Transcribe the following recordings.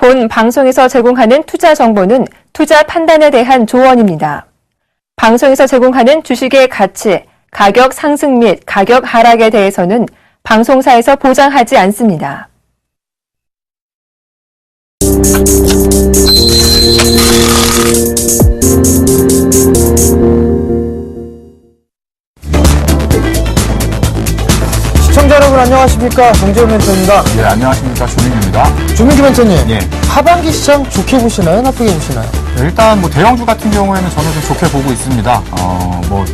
본 방송에서 제공하는 투자 정보는 투자 판단에 대한 조언입니다. 방송에서 제공하는 주식의 가치, 가격 상승 및 가격 하락에 대해서는 방송사에서 보장하지 않습니다. 시청자 여러분 안녕하십니까, 정재훈 멘토입니다. 네, 안녕하십니까, 조민규입니다. 조민규 멘토님, 예. 하반기 시장 좋게 보시나요, 나쁘게 보시나요? 네, 일단 대형주 같은 경우에는 저는 좀 좋게 보고 있습니다.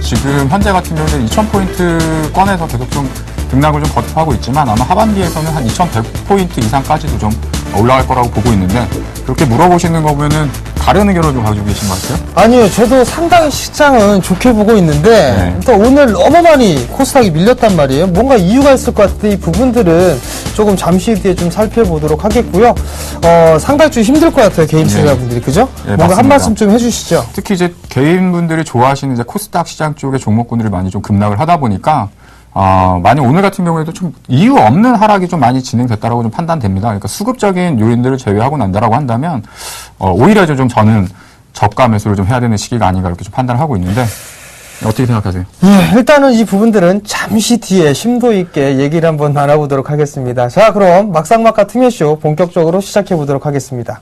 지금 현재 같은 경우는 2,000포인트 권에서 계속 좀 등락을 좀 거듭하고 있지만 아마 하반기에서는 한 2,100포인트 이상까지도 좀 올라갈 거라고 보고 있는데, 그렇게 물어보시는 거 보면은 다른 의견을 좀 가지고 계신 것 같아요? 아니요, 저도 상당히 시장은 좋게 보고 있는데, 네. 일단 오늘 너무 많이 코스닥이 밀렸단 말이에요. 뭔가 이유가 있을 것 같은데, 이 부분들은 조금 잠시 뒤에 좀 살펴보도록 하겠고요. 상당히 좀 힘들 것 같아요, 개인 투자자분들이. 그죠? 네, 뭔가 맞습니다. 한 말씀 좀 해주시죠. 특히 이제 개인분들이 좋아하시는 이제 코스닥 시장 쪽의 종목군들이 많이 좀 급락을 하다 보니까, 많이 오늘 같은 경우에도 좀 이유 없는 하락이 좀 많이 진행됐다라고 좀 판단됩니다. 그러니까 수급적인 요인들을 제외하고 난다라고 한다면, 오히려 좀 저는 저가 매수를 좀 해야 되는 시기가 아닌가 이렇게 좀 판단을 하고 있는데, 어떻게 생각하세요? 예, 일단은 이 부분들은 잠시 뒤에 심도 있게 얘기를 한번 나눠보도록 하겠습니다. 자, 그럼 막상막하 투매쇼 본격적으로 시작해 보도록 하겠습니다.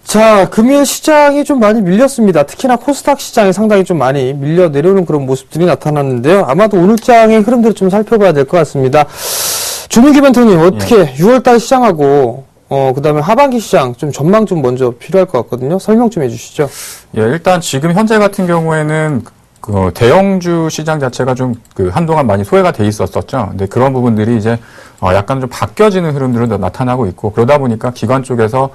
자, 금일 시장이 좀 많이 밀렸습니다. 특히나 코스닥 시장이 상당히 좀 많이 밀려 내려오는 그런 모습들이 나타났는데요. 아마도 오늘 장의 흐름들을 좀 살펴봐야 될 것 같습니다. 조민규 멘토님, 어떻게 6월달 시장하고 그다음에 하반기 시장 좀 전망 좀 먼저 필요할 것 같거든요. 설명 좀 해주시죠. 예, 일단 지금 현재 같은 경우에는 대형주 시장 자체가 좀 한동안 많이 소외가 돼 있었었죠. 근데 그런 부분들이 이제 약간 좀 바뀌어지는 흐름들은 나타나고 있고, 그러다 보니까 기관 쪽에서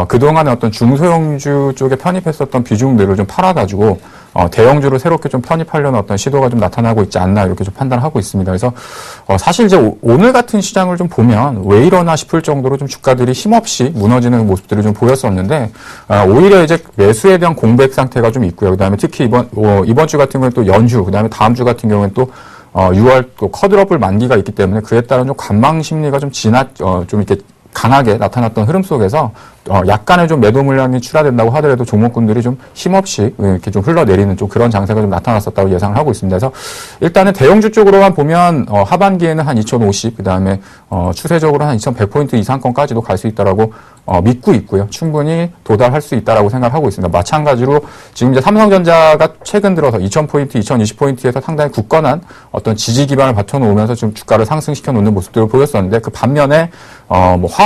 그동안의 어떤 중소형주 쪽에 편입했었던 비중들을 좀 팔아가지고 대형주로 새롭게 좀 편입하려는 어떤 시도가 좀 나타나고 있지 않나 이렇게 좀 판단하고 있습니다. 그래서 사실 이제 오늘 같은 시장을 좀 보면 왜 이러나 싶을 정도로 좀 주가들이 힘없이 무너지는 모습들을 좀 보였었는데, 오히려 이제 매수에 대한 공백 상태가 좀 있고요. 그다음에 특히 이번 주 같은 경우는 또 연휴, 그다음에 다음 주 같은 경우는 또 6월 또 컷드롭을 만기가 있기 때문에 그에 따른 좀 관망 심리가 좀 좀 이렇게 강하게 나타났던 흐름 속에서 약간의 좀 매도 물량이 출하된다고 하더라도 종목군들이 좀 힘없이 이렇게 좀 흘러내리는 좀 그런 장세가 좀 나타났었다고 예상을 하고 있습니다. 그래서 일단은 대형주 쪽으로만 보면 하반기에는 한 2,050, 그다음에 추세적으로 한 2,100포인트 이상권까지도 갈 수 있다라고 믿고 있고요. 충분히 도달할 수 있다라고 생각하고 있습니다. 마찬가지로 지금 이제 삼성전자가 최근 들어서 2,000포인트, 2,020포인트에서 상당히 굳건한 어떤 지지 기반을 받쳐놓으면서 좀 주가를 상승시켜 놓는 모습들을 보였었는데, 그 반면에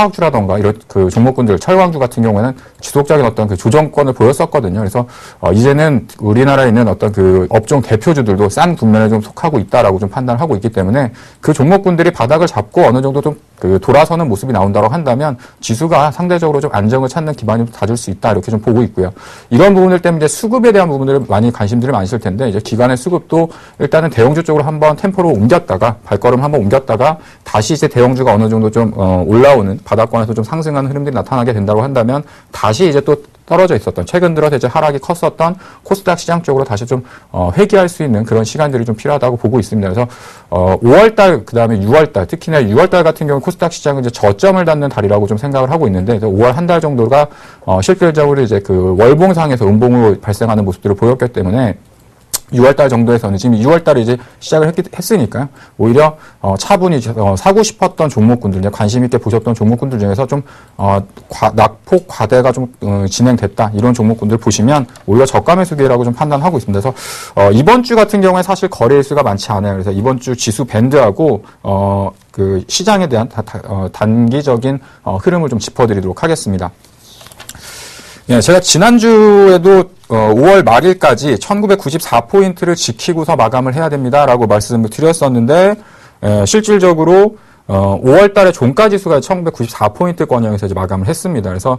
화학주라던가 이런 그 종목군들, 철강주 같은 경우에는 지속적인 어떤 그 조정권을 보였었거든요. 그래서 이제는 우리나라에 있는 어떤 그 업종 대표주들도 싼 국면에 좀 속하고 있다라고 좀 판단을 하고 있기 때문에 그 종목군들이 바닥을 잡고 어느 정도 좀 그 돌아서는 모습이 나온다고 한다면 지수가 상대적으로 좀 안정을 찾는 기반이 다질 수 있다 이렇게 좀 보고 있고요. 이런 부분들 때문에 이제 수급에 대한 부분들을 많이 관심들이 많으실 텐데 이제 기관의 수급도 일단은 대형주 쪽으로 한번 템포로 옮겼다가 발걸음 한번 옮겼다가 다시 이제 대형주가 어느 정도 좀 올라오는 바닥권에서 좀 상승하는 흐름들이 나타나게 된다고 한다면 다시 이제 또 떨어져 있었던 최근 들어서 이제 하락이 컸었던 코스닥 시장 쪽으로 다시 좀 회귀할 수 있는 그런 시간들이 좀 필요하다고 보고 있습니다. 그래서 5월달 그다음에 6월달 특히나 6월달 같은 경우 코스닥 시장은 이제 저점을 닫는 달이라고 좀 생각을 하고 있는데 5월 한 달 정도가 실질적으로 이제 그 월봉상에서 음봉으로 발생하는 모습들을 보였기 때문에 6월달 정도에서는 지금 6월달에 이제 시작을 했으니까요. 오히려 차분히 사고 싶었던 종목군들, 관심 있게 보셨던 종목군들 중에서 좀 낙폭 과대가 좀 진행됐다 이런 종목군들 보시면 오히려 저가 매수 기회라고 좀 판단하고 있습니다. 그래서 이번 주 같은 경우에 사실 거래 일수가 많지 않아요. 그래서 이번 주 지수 밴드하고 그 시장에 대한 단기적인 흐름을 좀 짚어드리도록 하겠습니다. 예, 제가 지난주에도 5월 말일까지 1994포인트를 지키고서 마감을 해야 됩니다라고 말씀을 드렸었는데 실질적으로 5월 달에 종가 지수가 1994포인트권역에서 이제 마감을 했습니다. 그래서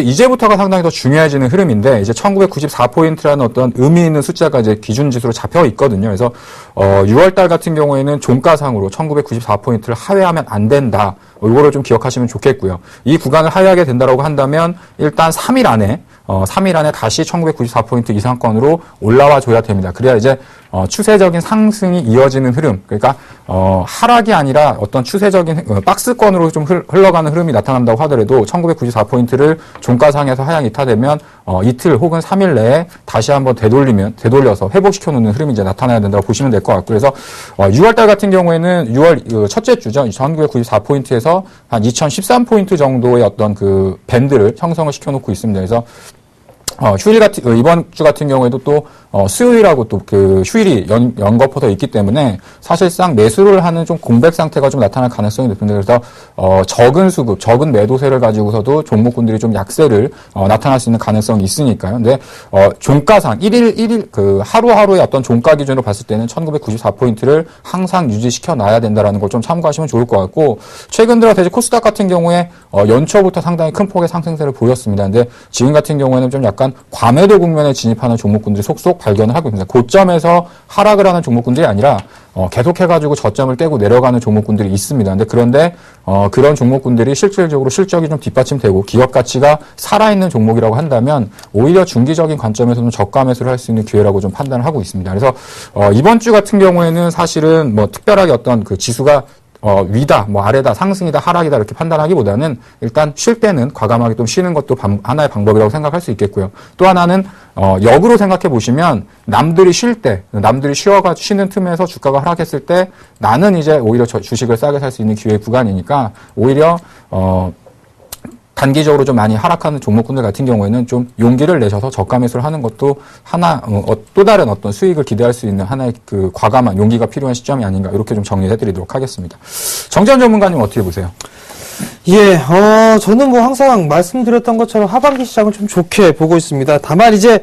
이제부터가 상당히 더 중요해지는 흐름인데 이제 1994포인트라는 어떤 의미 있는 숫자가 이제 기준 지수로 잡혀 있거든요. 그래서 6월 달 같은 경우에는 종가상으로 1994포인트를 하회하면 안 된다. 이거를 좀 기억하시면 좋겠고요. 이 구간을 하회하게 된다라고 한다면 일단 3일 안에 다시 1994포인트 이상권으로 올라와 줘야 됩니다. 그래야 이제 추세적인 상승이 이어지는 흐름, 그러니까 하락이 아니라 어떤 추세적인 박스권으로 좀 흘러가는 흐름이 나타난다고 하더라도 1994포인트를 종가상에서 하향 이탈되면 이틀 혹은 3일 내에 다시 한번 되돌려서 회복시켜 놓는 흐름이 이제 나타나야 된다고 보시면 될 것 같고요. 그래서 6월달 같은 경우에는 6월 첫째 주죠. 1994포인트에서 한 2013포인트 정도의 어떤 그 밴드를 형성을 시켜놓고 있습니다. 그래서 휴일 이번 주 같은 경우에도 또 수요일하고 또 그 휴일이 연거푸져 있기 때문에 사실상 매수를 하는 좀 공백 상태가 좀 나타날 가능성이 높습니다. 그래서 적은 수급, 적은 매도세를 가지고서도 종목군들이 좀 약세를 나타날 수 있는 가능성이 있으니까요. 근데 종가상 1일 그 하루하루의 어떤 종가 기준으로 봤을 때는 1994포인트를 항상 유지시켜 놔야 된다라는 걸 좀 참고하시면 좋을 것 같고 최근 들어 대체 코스닥 같은 경우에 연초부터 상당히 큰 폭의 상승세를 보였습니다. 근데 지금 같은 경우에는 좀 약간 과매도 국면에 진입하는 종목군들이 속속 발견을 하고 있습니다. 고점에서 하락을 하는 종목군들이 아니라 계속해가지고 저점을 깨고 내려가는 종목군들이 있습니다. 그런데 그런 종목군들이 실질적으로 실적이 좀 뒷받침되고 기업 가치가 살아있는 종목이라고 한다면 오히려 중기적인 관점에서는 저가 매수를 할 수 있는 기회라고 좀 판단을 하고 있습니다. 그래서 이번 주 같은 경우에는 사실은 뭐 특별하게 어떤 그 지수가 위다, 뭐 아래다, 상승이다, 하락이다 이렇게 판단하기보다는 일단 쉴 때는 과감하게 좀 쉬는 것도 하나의 방법이라고 생각할 수 있겠고요. 또 하나는 역으로 생각해 보시면 남들이 쉴 때, 남들이 쉬어가지고 쉬는 틈에서 주가가 하락했을 때 나는 이제 오히려 주식을 싸게 살 수 있는 기회 구간이니까 오히려 단기적으로 좀 많이 하락하는 종목군들 같은 경우에는 좀 용기를 내셔서 저가 매수를 하는 것도 하나 또 다른 어떤 수익을 기대할 수 있는 하나의 그 과감한 용기가 필요한 시점이 아닌가 이렇게 좀 정리해드리도록 하겠습니다. 정재현 전문가님 어떻게 보세요? 예, 저는 뭐 항상 말씀드렸던 것처럼 하반기 시장을 좀 좋게 보고 있습니다. 다만 이제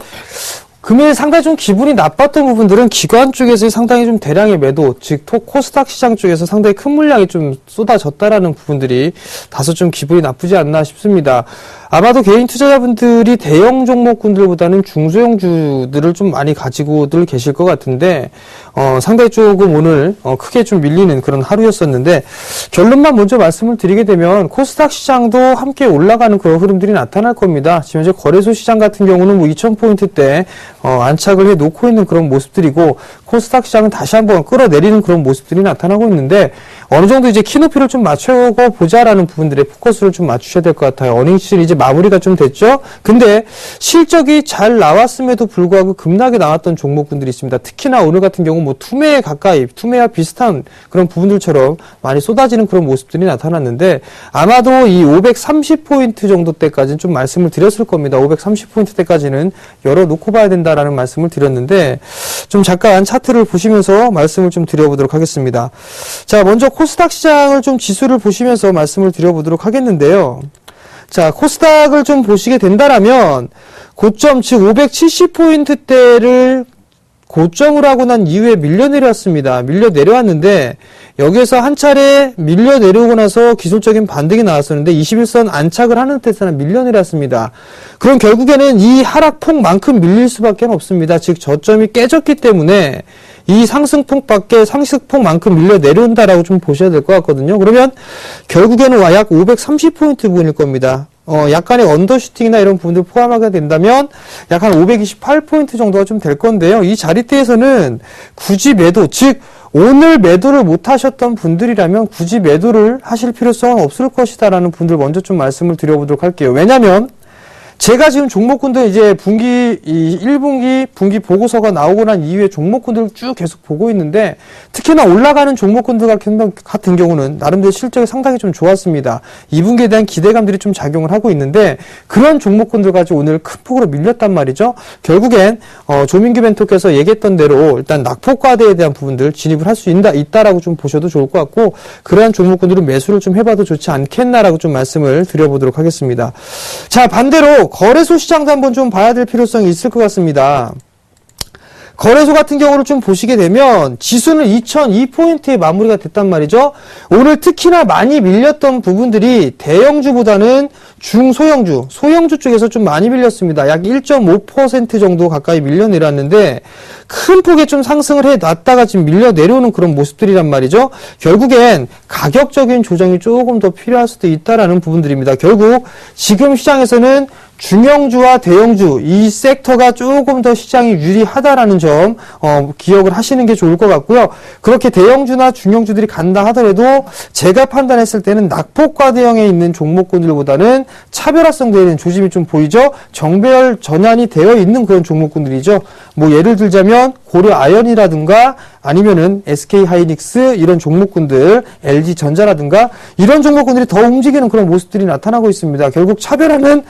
금일 상당히 좀 기분이 나빴던 부분들은 기관 쪽에서 상당히 좀 대량의 매도, 즉 코스닥 시장 쪽에서 상당히 큰 물량이 좀 쏟아졌다라는 부분들이 다소 좀 기분이 나쁘지 않나 싶습니다. 아마도 개인 투자자분들이 대형 종목군들보다는 중소형주들을 좀 많이 가지고들 계실 것 같은데 상당히 조금 오늘 크게 좀 밀리는 그런 하루였었는데 결론만 먼저 말씀을 드리게 되면 코스닥 시장도 함께 올라가는 그런 흐름들이 나타날 겁니다. 지금 현재 거래소 시장 같은 경우는 뭐 2000포인트대 안착을 해 놓고 있는 그런 모습들이고 코스닥 시장은 다시 한번 끌어내리는 그런 모습들이 나타나고 있는데 어느 정도 이제 키높이를 좀 맞춰고 보자라는 부분들에 포커스를 좀 맞추셔야 될 것 같아요. 어닝시즌 이제 마무리가 좀 됐죠? 근데 실적이 잘 나왔음에도 불구하고 급락이 나왔던 종목군들이 있습니다. 특히나 오늘 같은 경우 뭐 투매에 가까이, 투매와 비슷한 그런 부분들처럼 많이 쏟아지는 그런 모습들이 나타났는데 아마도 이 530포인트 정도 때까지는 좀 말씀을 드렸을 겁니다. 530포인트 때까지는 열어놓고 봐야 된다라는 말씀을 드렸는데 좀 잠깐 차트 차트를 보시면서 말씀을 좀 드려보도록 하겠습니다. 자, 먼저 코스닥 시장을 좀 지수를 보시면서 말씀을 드려보도록 하겠는데요. 자, 코스닥을 좀 보시게 된다라면 고점, 즉 570포인트대를 고점으로 하고 난 이후에 밀려 내려왔습니다. 밀려 내려왔는데 여기에서 한 차례 밀려 내려오고 나서 기술적인 반등이 나왔었는데 21선 안착을 하는 듯해서 밀려 내려왔습니다. 그럼 결국에는 이 하락폭만큼 밀릴 수밖에 없습니다. 즉 저점이 깨졌기 때문에 이 상승폭만큼 밀려 내려온다라고 좀 보셔야 될 것 같거든요. 그러면 결국에는 약 530포인트 부분일 겁니다. 약간의 언더슈팅이나 이런 부분들 포함하게 된다면 약 한 528포인트 정도가 좀 될 건데요. 이 자리대에서는 굳이 매도, 즉 오늘 매도를 못 하셨던 분들이라면 굳이 매도를 하실 필요성은 없을 것이다라는 분들 먼저 좀 말씀을 드려보도록 할게요. 왜냐면 제가 지금 종목군들 이제 1분기 분기 보고서가 나오고 난 이후에 종목군들 쭉 계속 보고 있는데 특히나 올라가는 종목군들 같은 경우는 나름대로 실적이 상당히 좀 좋았습니다. 2분기에 대한 기대감들이 좀 작용을 하고 있는데 그런 종목군들 가지고 오늘 큰 폭으로 밀렸단 말이죠. 결국엔 조민규 멘토께서 얘기했던 대로 일단 낙폭과대에 대한 부분들 진입을 할 수 있다라고 좀 보셔도 좋을 것 같고 그러한 종목군들은 매수를 좀 해봐도 좋지 않겠나라고 좀 말씀을 드려보도록 하겠습니다. 자, 반대로 거래소 시장도 한번 좀 봐야 될 필요성이 있을 것 같습니다. 거래소 같은 경우를 좀 보시게 되면 지수는 2002포인트에 마무리가 됐단 말이죠. 오늘 특히나 많이 밀렸던 부분들이 대형주보다는 중소형주, 소형주 쪽에서 좀 많이 밀렸습니다. 약 1.5% 정도 가까이 밀려 내렸는데 큰 폭의 좀 상승을 해놨다가 지금 밀려 내려오는 그런 모습들이란 말이죠. 결국엔 가격적인 조정이 조금 더 필요할 수도 있다라는 부분들입니다. 결국 지금 시장에서는 중형주와 대형주 이 섹터가 조금 더 시장이 유리하다라는 점 기억을 하시는 게 좋을 것 같고요. 그렇게 대형주나 중형주들이 간다 하더라도 제가 판단했을 때는 낙폭과대형에 있는 종목군들보다는 차별화성 되는 조짐이 좀 보이죠. 정배열 전환이 되어 있는 그런 종목군들이죠. 뭐 예를 들자면 고려 아연이라든가 아니면은 SK하이닉스 이런 종목군들, LG전자라든가 이런 종목군들이 더 움직이는 그런 모습들이 나타나고 있습니다. 결국 차별화는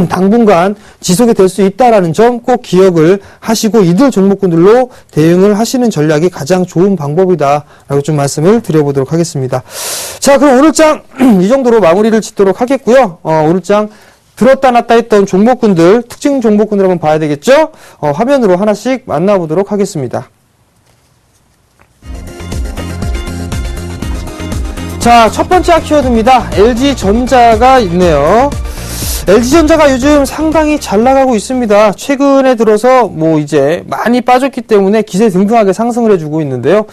당분간 지속이 될 수 있다라는 점 꼭 기억을 하시고 이들 종목군들로 대응을 하시는 전략이 가장 좋은 방법이다라고 좀 말씀을 드려보도록 하겠습니다. 자, 그럼 오늘 장 이 정도로 마무리를 짓도록 하겠고요. 오늘 장 들었다 놨다 했던 종목군들, 특징 종목군들 한번 봐야 되겠죠? 화면으로 하나씩 만나보도록 하겠습니다. 자, 첫 번째 키워드입니다. LG전자가 있네요. LG전자가 요즘 상당히 잘 나가고 있습니다. 최근에 들어서 뭐 이제 많이 빠졌기 때문에 기세등등하게 상승을 해주고 있는데요.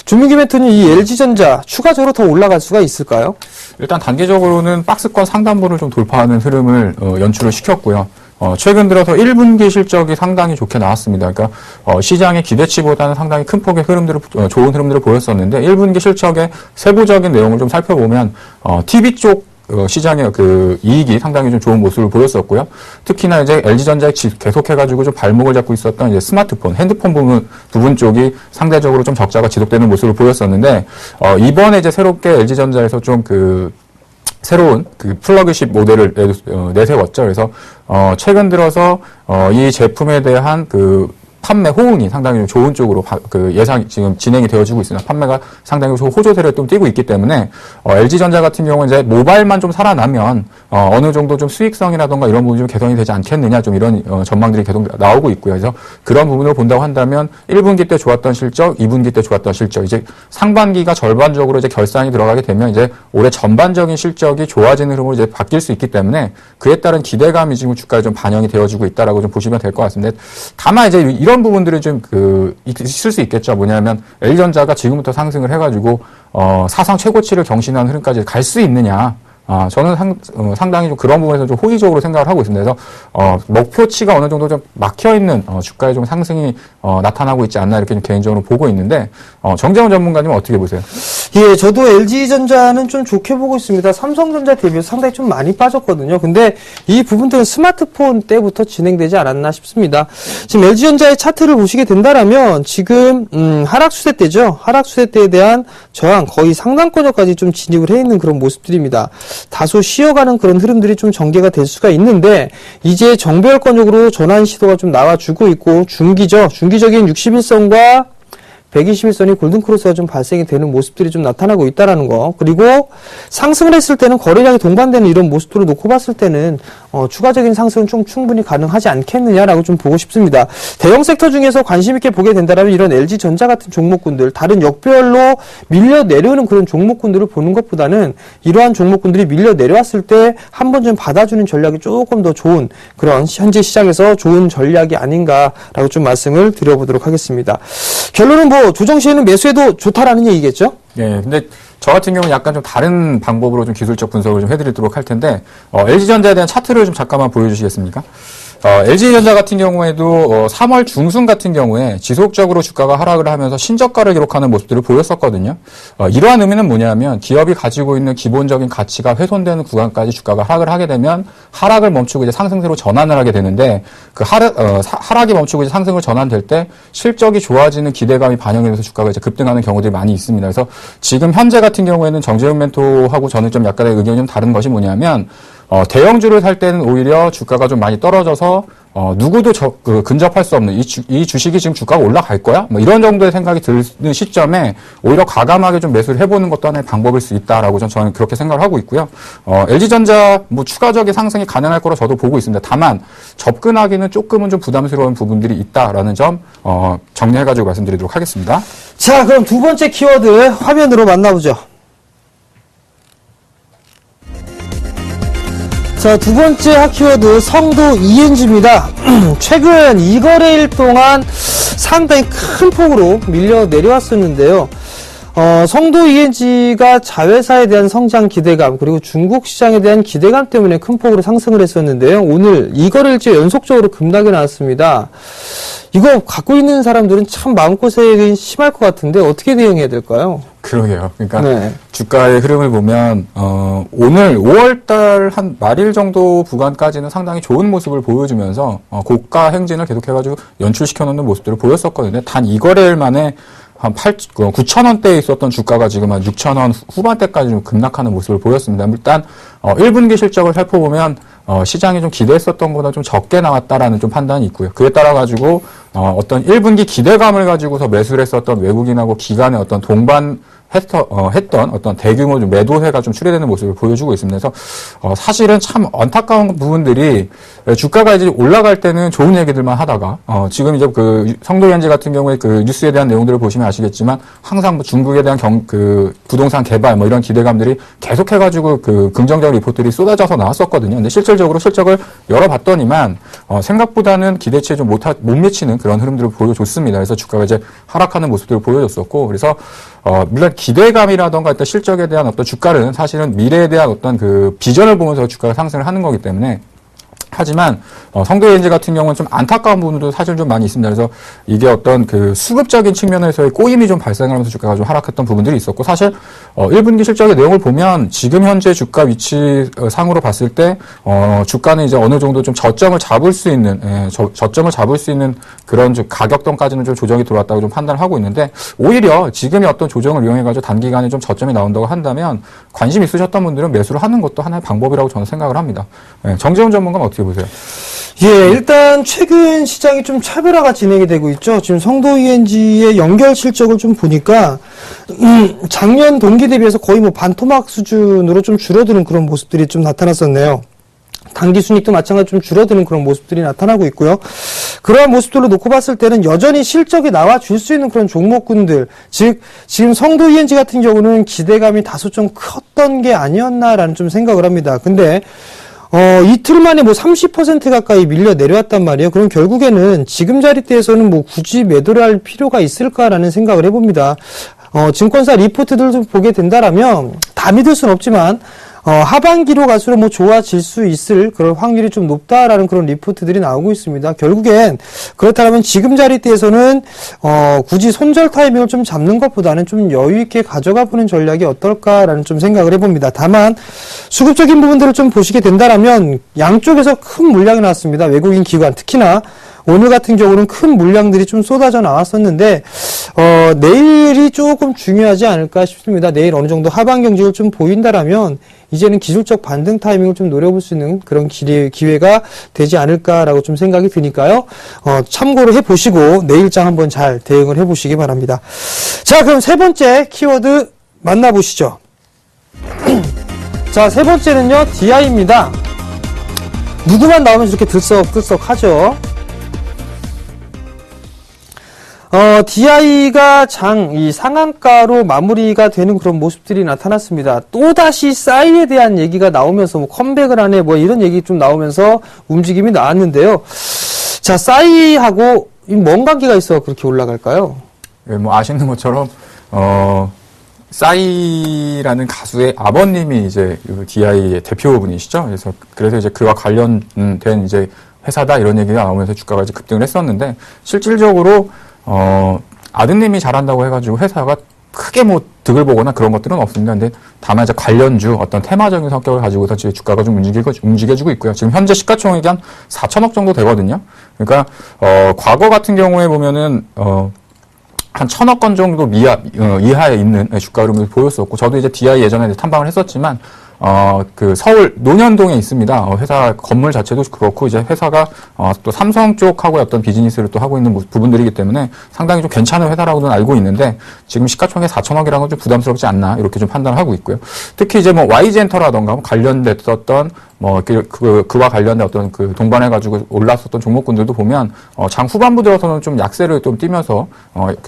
조민규 멘토님, 이 LG전자 추가적으로 더 올라갈 수가 있을까요? 일단 단기적으로는 박스권 상단부를 좀 돌파하는 흐름을 연출을 시켰고요. 최근 들어서 1분기 실적이 상당히 좋게 나왔습니다. 그러니까 시장의 기대치보다는 상당히 큰 폭의 흐름들을 좋은 흐름들을 보였었는데 1분기 실적의 세부적인 내용을 좀 살펴보면 TV 쪽 시장의 그 이익이 상당히 좀 좋은 모습을 보였었고요. 특히나 이제 LG전자에 계속해가지고 좀 발목을 잡고 있었던 이제 스마트폰, 핸드폰 부분 쪽이 상대적으로 좀 적자가 지속되는 모습을 보였었는데, 이번에 이제 새롭게 LG전자에서 좀 새로운 플러그십 모델을 내세웠죠. 그래서, 최근 들어서, 이 제품에 대한 판매 호응이 상당히 좀 좋은 쪽으로 지금 진행이 되어지고 있습니다. 판매가 상당히 호조세를 좀 띄고 있기 때문에 LG전자 같은 경우는 이제 모바일만 좀 살아나면 어느 정도 좀 수익성이라던가 이런 부분이 좀 개선이 되지 않겠느냐 좀 이런 전망들이 계속 나오고 있고요. 그래서 그런 부분을 본다고 한다면 1분기 때 좋았던 실적, 2분기 때 좋았던 실적, 이제 상반기가 절반적으로 이제 결산이 들어가게 되면 이제 올해 전반적인 실적이 좋아지는 흐름으로 이제 바뀔 수 있기 때문에 그에 따른 기대감이 지금 주가에 좀 반영이 되어지고 있다라고 좀 보시면 될 것 같습니다. 다만 이제 이런 부분들은 좀 있을 수 있겠죠. 뭐냐면 LG전자가 지금부터 상승을 해가지고 사상 최고치를 경신하는 흐름까지 갈 수 있느냐. 저는 상당히 좀 그런 부분에서 좀 호의적으로 생각을 하고 있습니다. 그래서 목표치가 어느 정도 좀 막혀 있는 주가에 좀 상승이 나타나고 있지 않나 이렇게 좀 개인적으로 보고 있는데 정재원 전문가님은 어떻게 보세요? 예, 저도 LG전자는 좀 좋게 보고 있습니다. 삼성전자 대비해서 상당히 좀 많이 빠졌거든요. 근데 이 부분들은 스마트폰 때부터 진행되지 않았나 싶습니다. 지금 LG전자의 차트를 보시게 된다라면 지금 하락 추세 때죠. 하락 추세 때에 대한 저항 거의 상단권역까지 좀 진입을 해 있는 그런 모습들입니다. 다소 쉬어가는 그런 흐름들이 좀 전개가 될 수가 있는데 이제 정배열권역으로 전환 시도가 좀 나와주고 있고 중기적인 61선과 121선이 골든크로스가 좀 발생이 되는 모습들이 좀 나타나고 있다라는 거. 그리고 상승을 했을 때는 거래량이 동반되는 이런 모습들을 놓고 봤을 때는 추가적인 상승은 좀 충분히 가능하지 않겠느냐라고 좀 보고 싶습니다. 대형 섹터 중에서 관심 있게 보게 된다면 이런 LG전자 같은 종목군들, 다른 역별로 밀려 내려오는 그런 종목군들을 보는 것보다는 이러한 종목군들이 밀려 내려왔을 때 한 번 좀 받아주는 전략이 조금 더 좋은 그런 현재 시장에서 좋은 전략이 아닌가라고 좀 말씀을 드려보도록 하겠습니다. 결론은 뭐 조정 시에는 매수해도 좋다라는 얘기겠죠? 예, 근데 저 같은 경우는 약간 좀 다른 방법으로 좀 기술적 분석을 좀 해드리도록 할 텐데, LG전자에 대한 차트를 좀 잠깐만 보여주시겠습니까? LG전자 같은 경우에도 3월 중순 같은 경우에 지속적으로 주가가 하락을 하면서 신저가를 기록하는 모습들을 보였었거든요. 이러한 의미는 뭐냐면 기업이 가지고 있는 기본적인 가치가 훼손되는 구간까지 주가가 하락을 하게 되면 하락을 멈추고 이제 상승세로 전환을 하게 되는데 그 하락이 멈추고 이제 상승으로 전환될 때 실적이 좋아지는 기대감이 반영이 돼서 주가가 이제 급등하는 경우들이 많이 있습니다. 그래서 지금 현재 같은 경우에는 정재훈 멘토하고 저는 좀 약간의 의견이 좀 다른 것이 뭐냐면 대형주를 살 때는 오히려 주가가 좀 많이 떨어져서 누구도 근접할 수 없는 이 주식이 지금 주가가 올라갈 거야? 뭐 이런 정도의 생각이 드는 시점에 오히려 과감하게 좀 매수를 해보는 것도 하나의 방법일 수 있다라고 저는 그렇게 생각을 하고 있고요. LG전자 뭐 추가적인 상승이 가능할 거로 저도 보고 있습니다. 다만 접근하기는 조금은 좀 부담스러운 부분들이 있다라는 점 정리해가지고 말씀드리도록 하겠습니다. 자, 그럼 두 번째 키워드 화면으로 만나보죠. 자, 두 번째 핫키워드 성도 ENG입니다. 최근 2거래일 동안 상당히 큰 폭으로 밀려 내려왔었는데요. 성도 ENG가 자회사에 대한 성장 기대감 그리고 중국 시장에 대한 기대감 때문에 큰 폭으로 상승을 했었는데요. 오늘 2거래일째 연속적으로 급락이 나왔습니다. 이거 갖고 있는 사람들은 참 마음고생이 심할 것 같은데 어떻게 대응해야 될까요? 그러게요. 그러니까 네. 주가의 흐름을 보면 오늘 5월달 한 말일 정도 구간까지는 상당히 좋은 모습을 보여주면서 고가 행진을 계속해가지고 연출시켜놓는 모습들을 보였었거든요. 단 2거래일 만에 한 9,000원대에 있었던 주가가 지금 한 6,000원 후반대까지 좀 급락하는 모습을 보였습니다. 일단 1분기 실적을 살펴보면 시장이 좀 기대했었던 것보다 좀 적게 나왔다라는 좀 판단이 있고요. 그에 따라 가지고 어떤 1분기 기대감을 가지고서 매수를 했었던 외국인하고 기관의 어떤 했던 어떤 대규모 좀 매도세가 좀 출회되는 모습을 보여주고 있습니다. 그래서 사실은 참 안타까운 부분들이 주가가 이제 올라갈 때는 좋은 얘기들만 하다가 지금 이제 그 성도현지 같은 경우에 그 뉴스에 대한 내용들을 보시면 아시겠지만 항상 뭐 중국에 대한 그 부동산 개발 뭐 이런 기대감들이 계속해가지고 그 긍정적 리포트들이 쏟아져서 나왔었거든요. 근데 실질적으로 실적을 열어봤더니만 생각보다는 기대치에 좀 못 미치는 그런 흐름들을 보여줬습니다. 그래서 주가가 이제 하락하는 모습들을 보여줬었고 그래서 물론 기대감이라던가 어떤 실적에 대한 어떤 주가는 사실은 미래에 대한 어떤 그 비전을 보면서 주가가 상승을 하는 거기 때문에 하지만 성도엔지 같은 경우는 좀 안타까운 부분도 사실 좀 많이 있습니다. 그래서 이게 어떤 그 수급적인 측면에서의 꼬임이 좀 발생하면서 주가가 좀 하락했던 부분들이 있었고 사실 1분기 실적의 내용을 보면 지금 현재 주가 위치 상으로 봤을 때 주가는 이제 어느 정도 좀 저점을 잡을 수 있는 저점을 잡을 수 있는 그런 좀 가격권까지는 좀 조정이 들어왔다고 좀 판단을 하고 있는데 오히려 지금의 어떤 조정을 이용해 가지고 단기간에 좀 저점이 나온다고 한다면 관심 있으셨던 분들은 매수를 하는 것도 하나의 방법이라고 저는 생각을 합니다. 정재훈 전문가는 어떻게 보세요? 예, 일단 최근 시장이 좀 차별화가 진행이 되고 있죠. 지금 성도 ENG의 연결 실적을 좀 보니까 작년 동기 대비해서 거의 뭐 반토막 수준으로 좀 줄어드는 그런 모습들이 좀 나타났었네요. 당기 순이익도 마찬가지로 좀 줄어드는 그런 모습들이 나타나고 있고요. 그러한 모습들로 놓고 봤을 때는 여전히 실적이 나와줄 수 있는 그런 종목군들, 즉 지금 성도 ENG 같은 경우는 기대감이 다소 좀 컸던 게 아니었나라는 좀 생각을 합니다. 근데 이틀 만에 뭐 30% 가까이 밀려 내려왔단 말이에요. 그럼 결국에는 지금 자리대에서는 뭐 굳이 매도를 할 필요가 있을까라는 생각을 해봅니다. 증권사 리포트들 좀 보게 된다라면 다 믿을 수는 없지만 하반기로 갈수록 뭐 좋아질 수 있을 그런 확률이 좀 높다라는 그런 리포트들이 나오고 있습니다. 결국엔 그렇다면 지금 자리대에서는 굳이 손절 타이밍을 좀 잡는 것보다는 좀 여유 있게 가져가 보는 전략이 어떨까라는 좀 생각을 해봅니다. 다만 수급적인 부분들을 좀 보시게 된다라면 양쪽에서 큰 물량이 나왔습니다. 외국인 기관 특히나 오늘 같은 경우는 큰 물량들이 좀 쏟아져 나왔었는데 내일이 조금 중요하지 않을까 싶습니다. 내일 어느 정도 하방 경직을 좀 보인다라면 이제는 기술적 반등 타이밍을 좀 노려볼 수 있는 그런 기회가 되지 않을까라고 좀 생각이 드니까요. 참고로 해보시고 내일장 한번 잘 대응을 해보시기 바랍니다. 자, 그럼 세 번째 키워드 만나보시죠. 자, 세 번째는요, DI입니다. 누구만 나오면 이렇게 들썩들썩하죠. DI가 이 상한가로 마무리가 되는 그런 모습들이 나타났습니다. 또다시 싸이에 대한 얘기가 나오면서 컴백을 하네 이런 얘기 좀 나오면서 움직임이 나왔는데요. 자, 싸이하고 뭔 관계가 있어 그렇게 올라갈까요? 예, 아시는 것처럼, 싸이라는 가수의 아버님이 이제 DI의 대표분이시죠. 그래서 이제 그와 관련된 이제 회사다 이런 얘기가 나오면서 주가가 이제 급등을 했었는데, 실질적으로 아드님이 잘한다고 해가지고 회사가 크게 득을 보거나 그런 것들은 없습니다. 근데 다만 이제 관련주 어떤 테마적인 성격을 가지고서 지금 주가가 좀 움직여지고 있고요. 지금 현재 시가총액이 한 4천억 정도 되거든요. 그러니까 과거 같은 경우에 보면은 한 1,000억 건 정도 이하에 있는 주가 흐름을 보였었고, 저도 이제 DI 예전에 탐방을 했었지만, 그 서울 논현동에 있습니다. 회사 건물 자체도 그렇고, 이제 회사가 또 삼성 쪽하고 어떤 비즈니스를 또 하고 있는 부분들이기 때문에 상당히 좀 괜찮은 회사라고는 알고 있는데, 지금 시가총액 4천억이라는 건 좀 부담스럽지 않나, 이렇게 좀 판단을 하고 있고요. 특히 이제 YG엔터라던가 관련됐었던 그와 관련된 어떤 동반해가지고 올랐었던 종목군들도 보면, 장 후반부 들어서는 좀 약세를 좀 띄면서,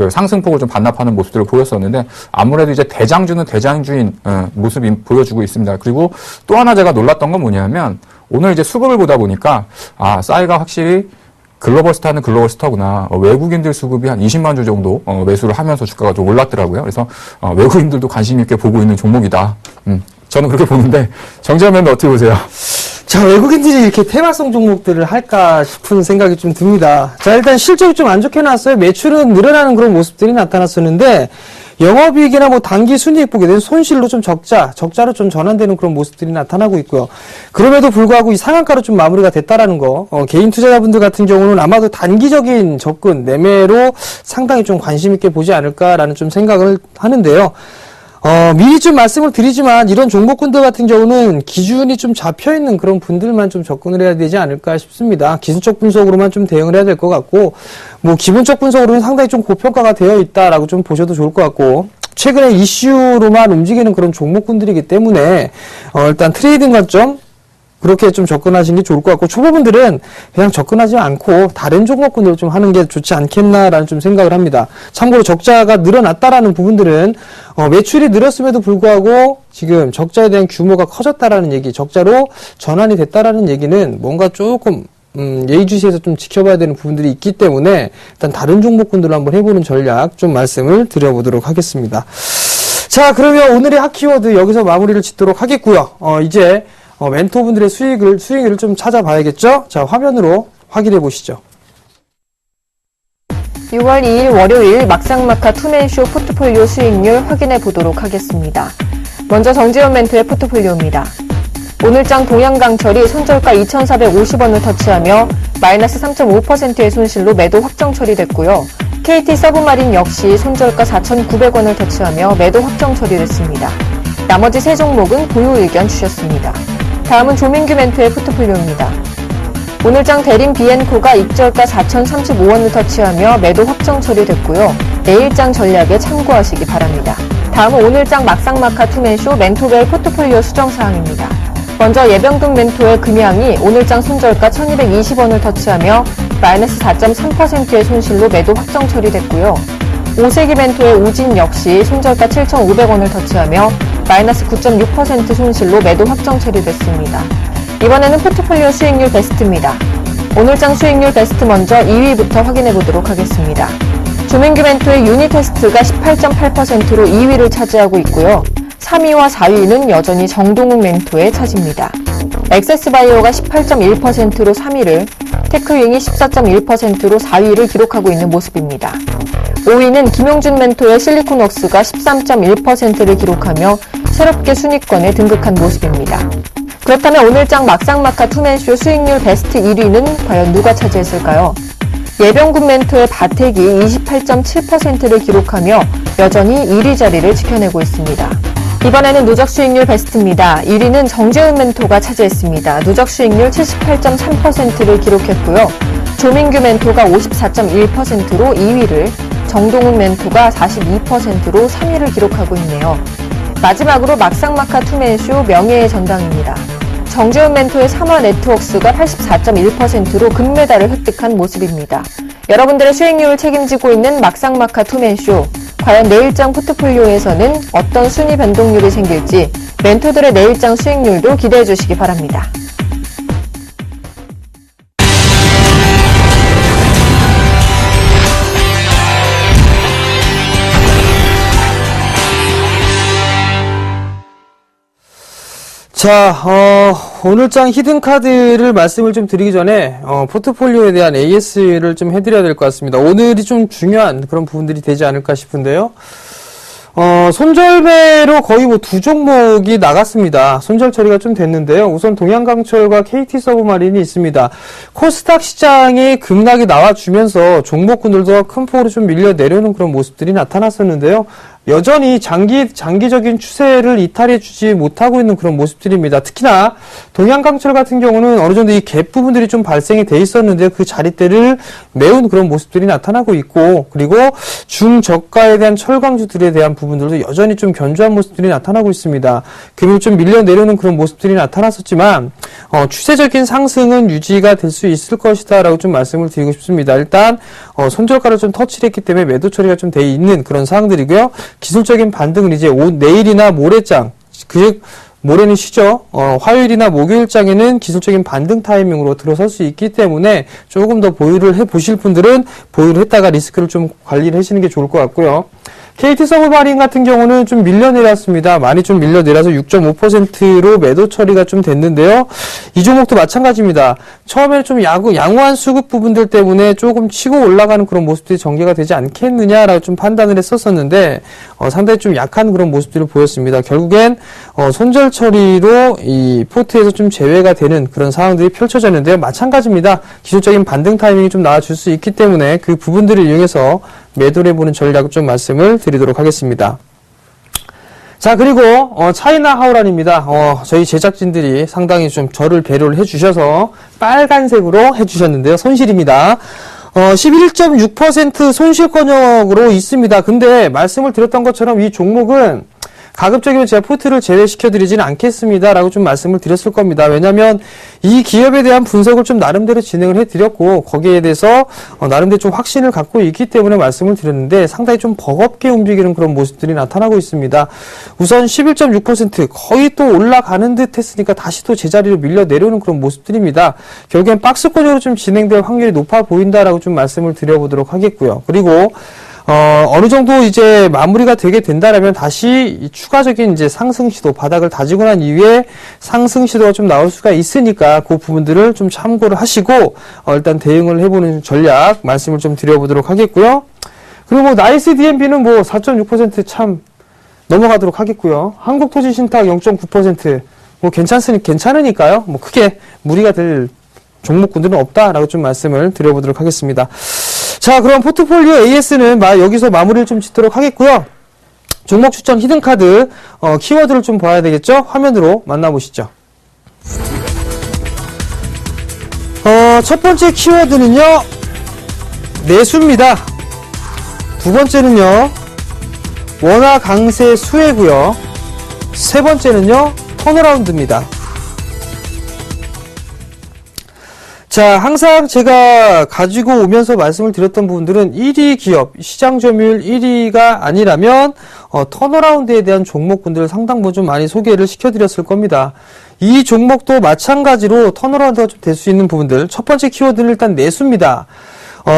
상승폭을 좀 반납하는 모습들을 보였었는데, 아무래도 이제 대장주는 대장주인, 모습이 보여주고 있습니다. 그리고 또 하나 제가 놀랐던 건 뭐냐면, 오늘 이제 수급을 보다 보니까, 싸이가 확실히 글로벌 스타는 글로벌 스타구나. 외국인들 수급이 한 20만 주 정도, 매수를 하면서 주가가 좀 올랐더라고요. 그래서, 외국인들도 관심 있게 보고 있는 종목이다. 저는 그렇게 보는데, 정재현 어떻게 보세요? 자, 외국인들이 이렇게 테마성 종목들을 할까 싶은 생각이 좀 듭니다. 자, 일단 실적이 좀 안 좋게 나왔어요. 매출은 늘어나는 그런 모습들이 나타났었는데, 영업이익이나 단기 순이익 보게 되면 손실로 좀 적자로 좀 전환되는 그런 모습들이 나타나고 있고요. 그럼에도 불구하고 이 상한가로 좀 마무리가 됐다라는 거, 개인 투자자분들 같은 경우는 아마도 단기적인 접근, 매매로 상당히 좀 관심 있게 보지 않을까라는 좀 생각을 하는데요. 미리 좀 말씀을 드리지만 이런 종목군들 같은 경우는 기준이 좀 잡혀있는 그런 분들만 좀 접근을 해야 되지 않을까 싶습니다. 기술적 분석으로만 좀 대응을 해야 될 것 같고, 기본적 분석으로는 상당히 좀 고평가가 되어 있다라고 좀 보셔도 좋을 것 같고, 최근에 이슈로만 움직이는 그런 종목군들이기 때문에, 일단 트레이딩 관점, 그렇게 좀 접근하시는 게 좋을 것 같고, 초보분들은 그냥 접근하지 않고 다른 종목군들을 좀 하는 게 좋지 않겠나라는 좀 생각을 합니다. 참고로 적자가 늘어났다라는 부분들은 매출이 늘었음에도 불구하고 지금 적자에 대한 규모가 커졌다라는 얘기, 적자로 전환이 됐다라는 얘기는 뭔가 조금 예의주시해서 좀 지켜봐야 되는 부분들이 있기 때문에 일단 다른 종목군들로 한번 해보는 전략 좀 말씀을 드려보도록 하겠습니다. 자, 그러면 오늘의 핫키워드 여기서 마무리를 짓도록 하겠고요. 이제 멘토분들의 수익을 좀 찾아봐야겠죠? 자, 화면으로 확인해 보시죠. 6월 2일 월요일 막상막하 투맨쇼 포트폴리오 수익률 확인해 보도록 하겠습니다. 먼저 정지현 멘토의 포트폴리오입니다. 오늘장 동양강철이 손절가 2,450원을 터치하며 마이너스 3.5%의 손실로 매도 확정 처리됐고요. KT 서브마린 역시 손절가 4,900원을 터치하며 매도 확정 처리됐습니다. 나머지 세 종목은 보유 의견 주셨습니다. 다음은 조민규 멘토의 포트폴리오입니다. 오늘장 대림 비엔코가 입절가 4,035원을 터치하며 매도 확정 처리됐고요. 내일장 전략에 참고하시기 바랍니다. 다음은 오늘장 막상막하 투맨쇼 멘토별 포트폴리오 수정사항입니다. 먼저 예병등 멘토의 금양이 오늘장 손절가 1,220원을 터치하며 마이너스 4.3%의 손실로 매도 확정 처리됐고요. 오세기 멘토의 우진 역시 손절가 7,500원을 터치하며 마이너스 9.6% 손실로 매도 확정 처리됐습니다. 이번에는 포트폴리오 수익률 베스트입니다. 오늘장 수익률 베스트 먼저 2위부터 확인해 보도록 하겠습니다. 조민규 멘토의 유니테스트가 18.8%로 2위를 차지하고 있고요. 3위와 4위는 여전히 정동욱 멘토의 차지입니다. 엑세스바이오가 18.1%로 3위를, 테크윙이 14.1%로 4위를 기록하고 있는 모습입니다. 5위는 김용준 멘토의 실리콘웍스가 13.1%를 기록하며 새롭게 순위권에 등극한 모습입니다. 그렇다면 오늘장 막상막하 투맨쇼 수익률 베스트 1위는 과연 누가 차지했을까요? 예병군 멘토의 바텍이 28.7%를 기록하며 여전히 1위 자리를 지켜내고 있습니다. 이번에는 누적 수익률 베스트입니다. 1위는 정재훈 멘토가 차지했습니다. 누적 수익률 78.3%를 기록했고요. 조민규 멘토가 54.1%로 2위를, 정동훈 멘토가 42%로 3위를 기록하고 있네요. 마지막으로 막상막하 투맨쇼 명예의 전당입니다. 정재훈 멘토의 삼화 네트워크스가 84.1%로 금메달을 획득한 모습입니다. 여러분들의 수익률을 책임지고 있는 막상막하 투맨쇼. 과연 내일장 포트폴리오에서는 어떤 순위 변동률이 생길지 멘토들의 내일장 수익률도 기대해 주시기 바랍니다. 자, 오늘장 히든카드를 말씀을 좀 드리기 전에, 포트폴리오에 대한 AS를 좀 해드려야 될 것 같습니다. 오늘이 좀 중요한 그런 부분들이 되지 않을까 싶은데요. 손절매로 거의 뭐 두 종목이 나갔습니다. 손절 처리가 좀 됐는데요. 우선 동양강철과 KT서브마린이 있습니다. 코스닥 시장에 급락이 나와주면서 종목군들도 큰 폭으로 좀 밀려 내려오는 그런 모습들이 나타났었는데요. 여전히 장기적인 추세를 이탈해주지 못하고 있는 그런 모습들입니다. 특히나 동양강철 같은 경우는 어느 정도 이 갭 부분들이 좀 발생이 돼 있었는데 그 자리대를 메운 그런 모습들이 나타나고 있고, 그리고 중저가에 대한 철강주들에 대한 부분들도 여전히 좀 견조한 모습들이 나타나고 있습니다. 금일 좀 밀려 내려오는 그런 모습들이 나타났었지만 추세적인 상승은 유지가 될 수 있을 것이다 라고 좀 말씀을 드리고 싶습니다. 일단 손절가를 좀 터치를 했기 때문에 매도 처리가 좀 돼 있는 그런 사항들이고요. 기술적인 반등은 이제 내일이나 모레장, 모레는 쉬죠. 화요일이나 목요일장에는 기술적인 반등 타이밍으로 들어설 수 있기 때문에 조금 더 보유를 해보실 분들은 보유를 했다가 리스크를 좀 관리를 하시는 게 좋을 것 같고요. KT서브마린 같은 경우는 좀 밀려내렸습니다. 많이 좀 밀려내려서 6.5%로 매도 처리가 좀 됐는데요. 이 종목도 마찬가지입니다. 처음에는 좀 양호한 수급 부분들 때문에 조금 치고 올라가는 그런 모습들이 전개가 되지 않겠느냐라고 좀 판단을 했었는데 상당히 좀 약한 그런 모습들을 보였습니다. 결국엔 손절 처리로 이 포트에서 좀 제외가 되는 그런 상황들이 펼쳐졌는데요. 마찬가지입니다. 기술적인 반등 타이밍이 좀 나와줄 수 있기 때문에 그 부분들을 이용해서 매도를 해보는 전략을 좀 말씀을 드리도록 하겠습니다. 자, 그리고 차이나 하우란입니다. 저희 제작진들이 상당히 좀 저를 배려를 해주셔서 빨간색으로 해주셨는데요. 손실입니다. 11.6% 손실권역으로 있습니다. 근데 말씀을 드렸던 것처럼 이 종목은 가급적이면 제가 포트를 제외시켜드리지는 않겠습니다 라고 좀 말씀을 드렸을 겁니다. 왜냐하면 이 기업에 대한 분석을 좀 나름대로 진행을 해드렸고 거기에 대해서 나름대로 좀 확신을 갖고 있기 때문에 말씀을 드렸는데 상당히 좀 버겁게 움직이는 그런 모습들이 나타나고 있습니다. 우선 11.6% 거의 또 올라가는 듯 했으니까 다시 또 제자리로 밀려 내려오는 그런 모습들입니다. 결국엔 박스권으로 좀 진행될 확률이 높아 보인다라고 좀 말씀을 드려보도록 하겠고요. 그리고 어느 정도 이제 마무리가 되게 된다라면 다시 추가적인 이제 상승 시도, 바닥을 다지고 난 이후에 상승 시도가 좀 나올 수가 있으니까 그 부분들을 좀 참고를 하시고 일단 대응을 해보는 전략 말씀을 좀 드려보도록 하겠고요. 그리고 나이스 DNB는 뭐 4.6% 참 넘어가도록 하겠고요. 한국토지신탁 0.9% 뭐 괜찮으니까요. 뭐 크게 무리가 될 종목군들은 없다라고 좀 말씀을 드려보도록 하겠습니다. 자, 그럼 포트폴리오 AS는 여기서 마무리를 좀 짓도록 하겠고요. 종목 추천 히든카드, 키워드를 좀 봐야 되겠죠? 화면으로 만나보시죠. 첫 번째 키워드는요, 내수입니다. 두 번째는요, 원화 강세 수혜고요. 세 번째는요, 턴어라운드입니다. 자, 항상 제가 가지고 오면서 말씀을 드렸던 부분들은 1위 기업, 시장 점유율 1위가 아니라면 턴어라운드에 대한 종목군들을 상당 부분 좀 많이 소개를 시켜드렸을 겁니다. 이 종목도 마찬가지로 턴어라운드가 좀 될 수 있는 부분들, 첫 번째 키워드는 일단 내수입니다.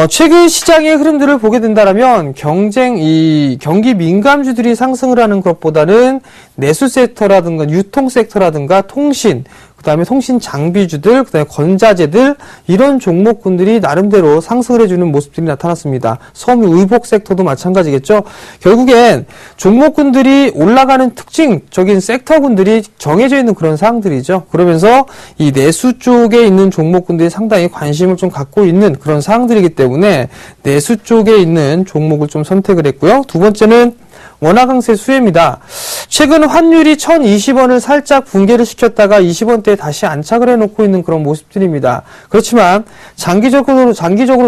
최근 시장의 흐름들을 보게 된다면 경기 민감주들이 상승을 하는 것보다는 내수 섹터라든가 유통 섹터라든가 통신, 그다음에 통신 장비주들, 그다음에 건자재들 이런 종목군들이 나름대로 상승을 해주는 모습들이 나타났습니다. 섬유 의복 섹터도 마찬가지겠죠. 결국엔 종목군들이 올라가는 특징적인 섹터군들이 정해져 있는 그런 사항들이죠. 그러면서 이 내수 쪽에 있는 종목군들이 상당히 관심을 좀 갖고 있는 그런 사항들이기 때문에 내수 쪽에 있는 종목을 좀 선택을 했고요. 두 번째는 원화 강세 수혜입니다. 최근 환율이 1,020원을 살짝 붕괴를 시켰다가 20원대에 다시 안착을 해놓고 있는 그런 모습들입니다. 그렇지만 장기적으로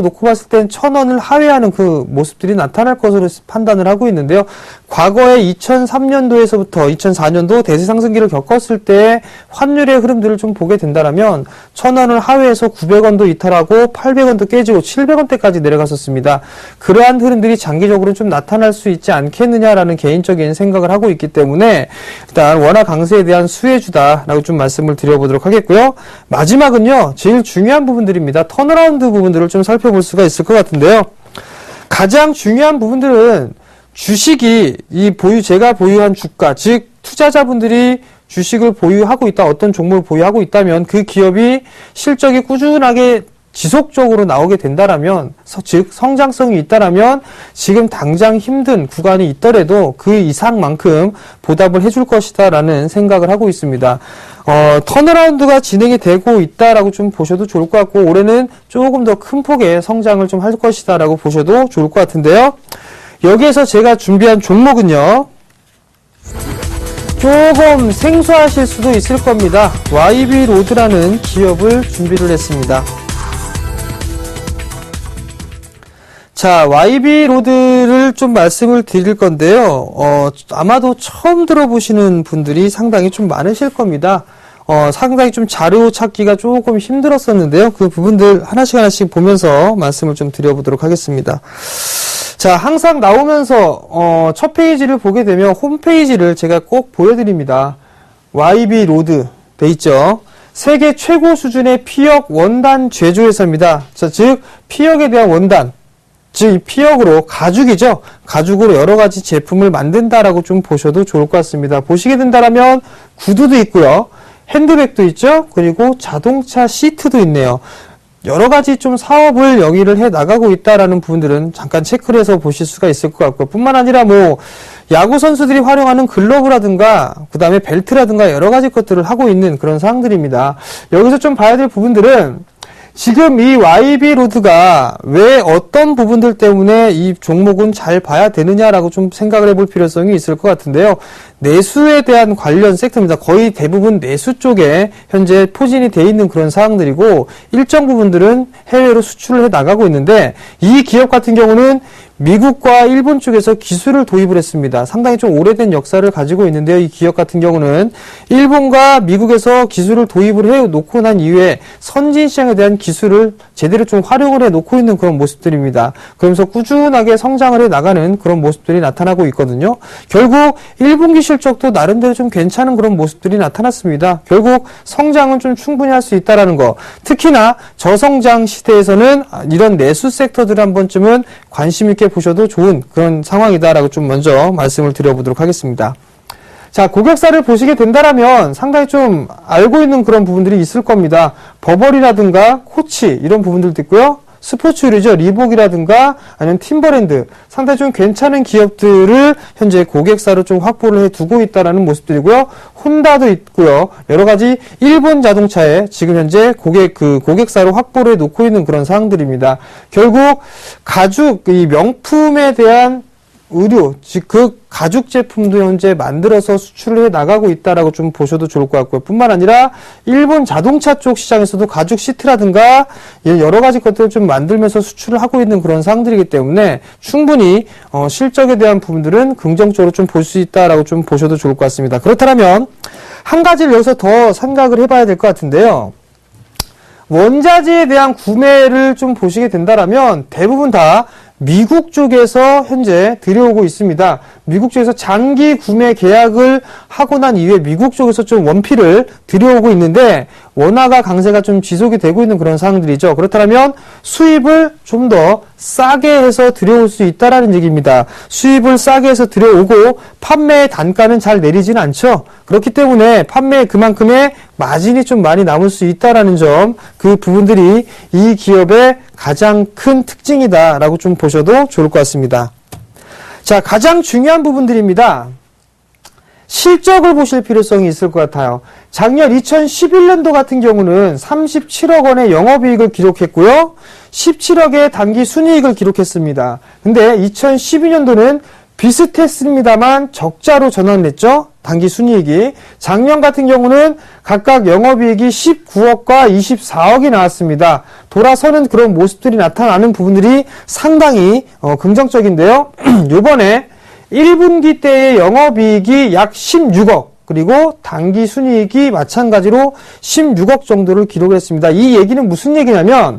놓고 봤을 땐 1,000원을 하회하는 그 모습들이 나타날 것으로 판단을 하고 있는데요. 과거에 2003년도에서부터 2004년도 대세 상승기를 겪었을 때 환율의 흐름들을 좀 보게 된다면 1,000원을 하회해서 900원도 이탈하고 800원도 깨지고 700원대까지 내려갔었습니다. 그러한 흐름들이 장기적으로 좀 나타날 수 있지 않겠느냐라는 개인적인 생각을 하고 있기 때문에 일단 원화 강세에 대한 수혜주다라고 좀 말씀을 드려보도록 하겠고요. 마지막은요, 제일 중요한 부분들입니다. 턴어라운드 부분들을 좀 살펴볼 수가 있을 것 같은데요. 가장 중요한 부분들은 주식이 제가 보유한 주가, 즉 투자자분들이 주식을 보유하고 있다, 어떤 종목을 보유하고 있다면 그 기업이 실적이 꾸준하게 지속적으로 나오게 된다라면, 즉 성장성이 있다라면 지금 당장 힘든 구간이 있더라도 그 이상만큼 보답을 해줄 것이다라는 생각을 하고 있습니다. 턴어라운드가 진행이 되고 있다라고 좀 보셔도 좋을 것 같고, 올해는 조금 더 큰 폭의 성장을 좀 할 것이다라고 보셔도 좋을 것 같은데요. 여기에서 제가 준비한 종목은요, 조금 생소하실 수도 있을 겁니다. YB로드라는 기업을 준비를 했습니다. 자, YB로드를 좀 말씀을 드릴 건데요. 아마도 처음 들어보시는 분들이 상당히 좀 많으실 겁니다. 상당히 좀 자료 찾기가 조금 힘들었었는데요. 그 부분들 하나씩 보면서 말씀을 좀 드려보도록 하겠습니다. 자, 항상 나오면서 첫 페이지를 보게 되면 홈페이지를 제가 꼭 보여드립니다. YB로드 돼 있죠. 세계 최고 수준의 피혁 원단 제조회사입니다. 자, 즉 피혁에 대한 원단, 즉 이 피혁으로 가죽이죠. 가죽으로 여러 가지 제품을 만든다라고 좀 보셔도 좋을 것 같습니다. 보시게 된다면 구두도 있고요. 핸드백도 있죠. 그리고 자동차 시트도 있네요. 여러 가지 좀 사업을 영위를 해 나가고 있다라는 부분들은 잠깐 체크를 해서 보실 수가 있을 것 같고, 뿐만 아니라 야구 선수들이 활용하는 글러브라든가 그 다음에 벨트라든가 여러 가지 것들을 하고 있는 그런 사항들입니다. 여기서 좀 봐야 될 부분들은 지금 이 YB로드가 왜 어떤 부분들 때문에 이 종목은 잘 봐야 되느냐라고 좀 생각을 해볼 필요성이 있을 것 같은데요. 내수에 대한 관련 섹터입니다. 거의 대부분 내수 쪽에 현재 포진이 돼 있는 그런 사항들이고, 일정 부분들은 해외로 수출을 해 나가고 있는데, 이 기업 같은 경우는 미국과 일본 쪽에서 기술을 도입을 했습니다. 상당히 좀 오래된 역사를 가지고 있는데요. 이 기업 같은 경우는 일본과 미국에서 기술을 도입을 해 놓고 난 이후에 선진 시장에 대한 기술을 제대로 좀 활용을 해 놓고 있는 그런 모습들입니다. 그러면서 꾸준하게 성장을 해 나가는 그런 모습들이 나타나고 있거든요. 결국 1분기 실적도 나름대로 좀 괜찮은 그런 모습들이 나타났습니다. 결국 성장은 좀 충분히 할 수 있다라는 거. 특히나 저성장 시대에서는 이런 내수 섹터들 한 번쯤은 관심 있게 보셔도 좋은 그런 상황이다라고 좀 먼저 말씀을 드려보도록 하겠습니다. 자, 고객사를 보시게 된다면 상당히 좀 알고 있는 그런 부분들이 있을 겁니다. 버버리라든가 코치 이런 부분들도 있고요. 스포츠류죠. 리복이라든가 아니면 팀버랜드, 상당히 좀 괜찮은 기업들을 현재 고객사로 좀 확보를 해두고 있다라는 모습들이고요. 혼다도 있고요. 여러 가지 일본 자동차에 지금 현재 고객사로 확보를 해놓고 있는 그런 사항들입니다. 결국 가죽, 이 명품에 대한 의류, 즉 그 가죽 제품도 현재 만들어서 수출을 해 나가고 있다라고 좀 보셔도 좋을 것 같고요. 뿐만 아니라 일본 자동차 쪽 시장에서도 가죽 시트라든가 여러 가지 것들을 좀 만들면서 수출을 하고 있는 그런 상황들이기 때문에 충분히 실적에 대한 부분들은 긍정적으로 좀 볼 수 있다라고 좀 보셔도 좋을 것 같습니다. 그렇다면 한 가지를 여기서 더 생각을 해봐야 될 것 같은데요. 원자재에 대한 구매를 좀 보시게 된다면 대부분 다 미국 쪽에서 현재 들여오고 있습니다. 미국 쪽에서 장기 구매 계약을 하고 난 이후에 미국 쪽에서 좀 원피를 들여오고 있는데, 원화가 강세가 좀 지속이 되고 있는 그런 상황들이죠. 그렇다면 수입을 좀 더 싸게 해서 들여올 수 있다라는 얘기입니다. 수입을 싸게 해서 들여오고 판매 단가는 잘 내리진 않죠. 그렇기 때문에 판매에 그만큼의 마진이 좀 많이 남을 수 있다라는 점, 그 부분들이 이 기업의 가장 큰 특징이다라고 좀 보셔도 좋을 것 같습니다. 자, 가장 중요한 부분들입니다. 실적을 보실 필요성이 있을 것 같아요. 작년 2011년도 같은 경우는 37억 원의 영업이익을 기록했고요. 17억의 단기 순이익을 기록했습니다. 근데 2012년도는 비슷했습니다만 적자로 전환했죠. 단기 순이익이. 작년 같은 경우는 각각 영업이익이 19억과 24억이 나왔습니다. 돌아서는 그런 모습들이 나타나는 부분들이 상당히 긍정적인데요. 요번에 1분기 때의 영업이익이 약 16억, 그리고 단기 순이익이 마찬가지로 16억 정도를 기록했습니다. 이 얘기는 무슨 얘기냐면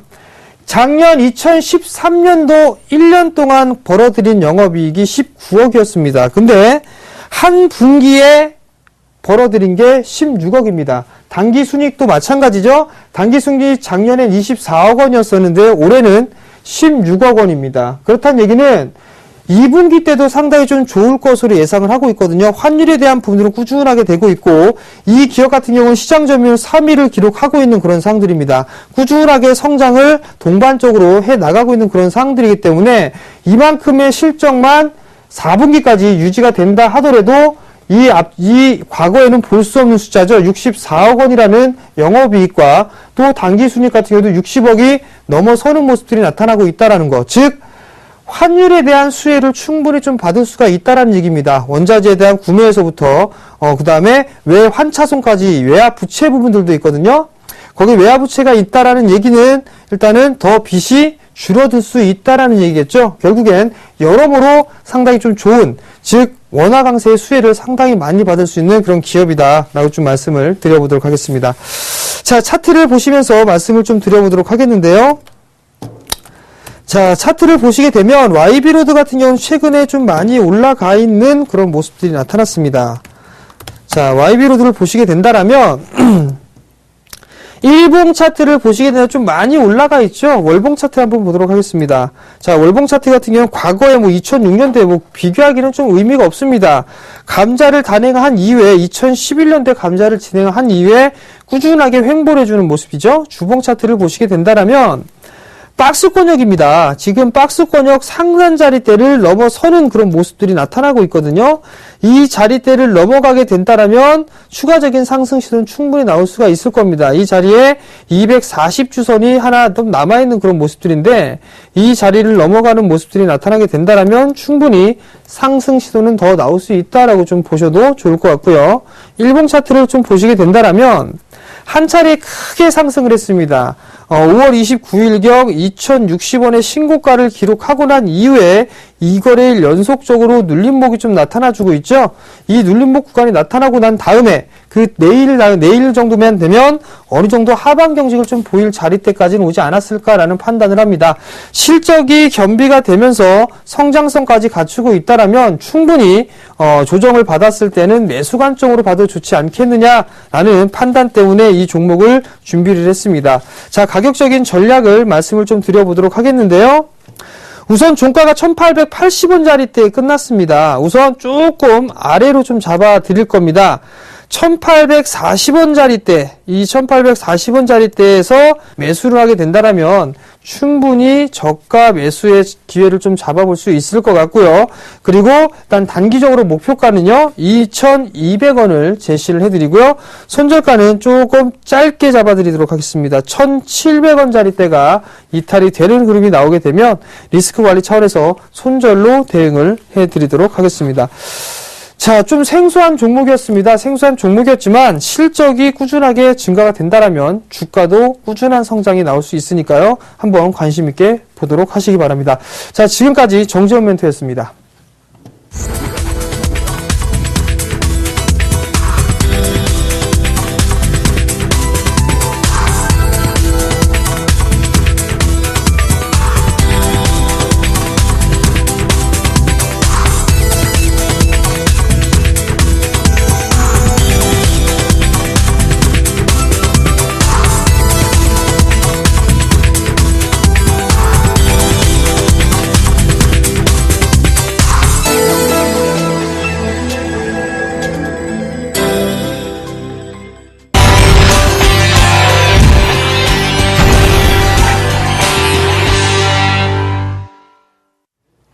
작년 2013년도 1년 동안 벌어들인 영업이익이 19억이었습니다. 근데 한 분기에 벌어들인 게 16억입니다. 단기 순이익도 마찬가지죠. 단기 순이익 작년엔 24억 원이었었는데 올해는 16억 원입니다. 그렇다는 얘기는 2분기 때도 상당히 좀 좋을 것으로 예상을 하고 있거든요. 환율에 대한 부분들은 꾸준하게 되고 있고, 이 기업 같은 경우는 시장 점유율 3위를 기록하고 있는 그런 상황들입니다. 꾸준하게 성장을 동반적으로 해 나가고 있는 그런 상황들이기 때문에 이만큼의 실적만 4분기까지 유지가 된다 하더라도 이 과거에는 볼 수 없는 숫자죠. 64억 원이라는 영업이익과 또 단기순이익 같은 경우도 60억이 넘어서는 모습들이 나타나고 있다는 것. 즉, 환율에 대한 수혜를 충분히 좀 받을 수가 있다는 얘기입니다. 원자재에 대한 구매에서부터 그 다음에 외환차손까지 외화 부채 부분들도 있거든요. 거기 외화 부채가 있다라는 얘기는 일단은 더 빚이 줄어들 수 있다라는 얘기겠죠. 결국엔 여러모로 상당히 좀 좋은, 즉 원화 강세의 수혜를 상당히 많이 받을 수 있는 그런 기업이다라고 좀 말씀을 드려보도록 하겠습니다. 자, 차트를 보시면서 말씀을 좀 드려보도록 하겠는데요. 자, 차트를 보시게 되면 YB로드 같은 경우는 최근에 좀 많이 올라가 있는 그런 모습들이 나타났습니다. 자, YB로드를 보시게 된다라면 일봉 차트를 보시게 되면 좀 많이 올라가 있죠. 월봉 차트 한번 보도록 하겠습니다. 자, 월봉 차트 같은 경우는 과거에 2006년도에 비교하기는 좀 의미가 없습니다. 감자를 단행한 이후에 2011년도에 감자를 진행한 이후에 꾸준하게 횡보를 해주는 모습이죠. 주봉 차트를 보시게 된다라면 박스권역입니다. 지금 박스권역 상단 자리대를 넘어서는 그런 모습들이 나타나고 있거든요. 이 자리대를 넘어가게 된다면 추가적인 상승 시도는 충분히 나올 수가 있을 겁니다. 이 자리에 240주선이 하나 좀 남아있는 그런 모습들인데 이 자리를 넘어가는 모습들이 나타나게 된다면 충분히 상승 시도는 더 나올 수 있다라고 좀 보셔도 좋을 것 같고요. 일봉 차트를 좀 보시게 된다면 한 차례 크게 상승을 했습니다. 5월 29일경 2060원의 신고가를 기록하고 난 이후에 2거래일 연속적으로 눌림목이 좀 나타나주고 있죠. 이 눌림목 구간이 나타나고 난 다음에 그 내일 정도면 되면 어느 정도 하방 경직을 좀 보일 자리대까지는 오지 않았을까라는 판단을 합니다. 실적이 겸비가 되면서 성장성까지 갖추고 있다라면 충분히 조정을 받았을 때는 매수 관점으로 봐도 좋지 않겠느냐라는 판단 때문에 이 종목을 준비를 했습니다. 자, 가격적인 전략을 말씀을 좀 드려보도록 하겠는데요. 우선 종가가 1880원짜리대에 끝났습니다. 우선 조금 아래로 좀 잡아 드릴 겁니다. 1840원짜리대, 이 1840원짜리대에서 매수를 하게 된다면 충분히 저가 매수의 기회를 좀 잡아볼 수 있을 것 같고요. 그리고 일단 단기적으로 목표가는요, 2200원을 제시를 해드리고요. 손절가는 조금 짧게 잡아드리도록 하겠습니다. 1700원짜리대가 이탈이 되는 그룹이 나오게 되면 리스크 관리 차원에서 손절로 대응을 해드리도록 하겠습니다. 자, 좀 생소한 종목이었습니다. 생소한 종목이었지만 실적이 꾸준하게 증가가 된다면 주가도 꾸준한 성장이 나올 수 있으니까요. 한번 관심 있게 보도록 하시기 바랍니다. 자, 지금까지 정재훈 멘토였습니다.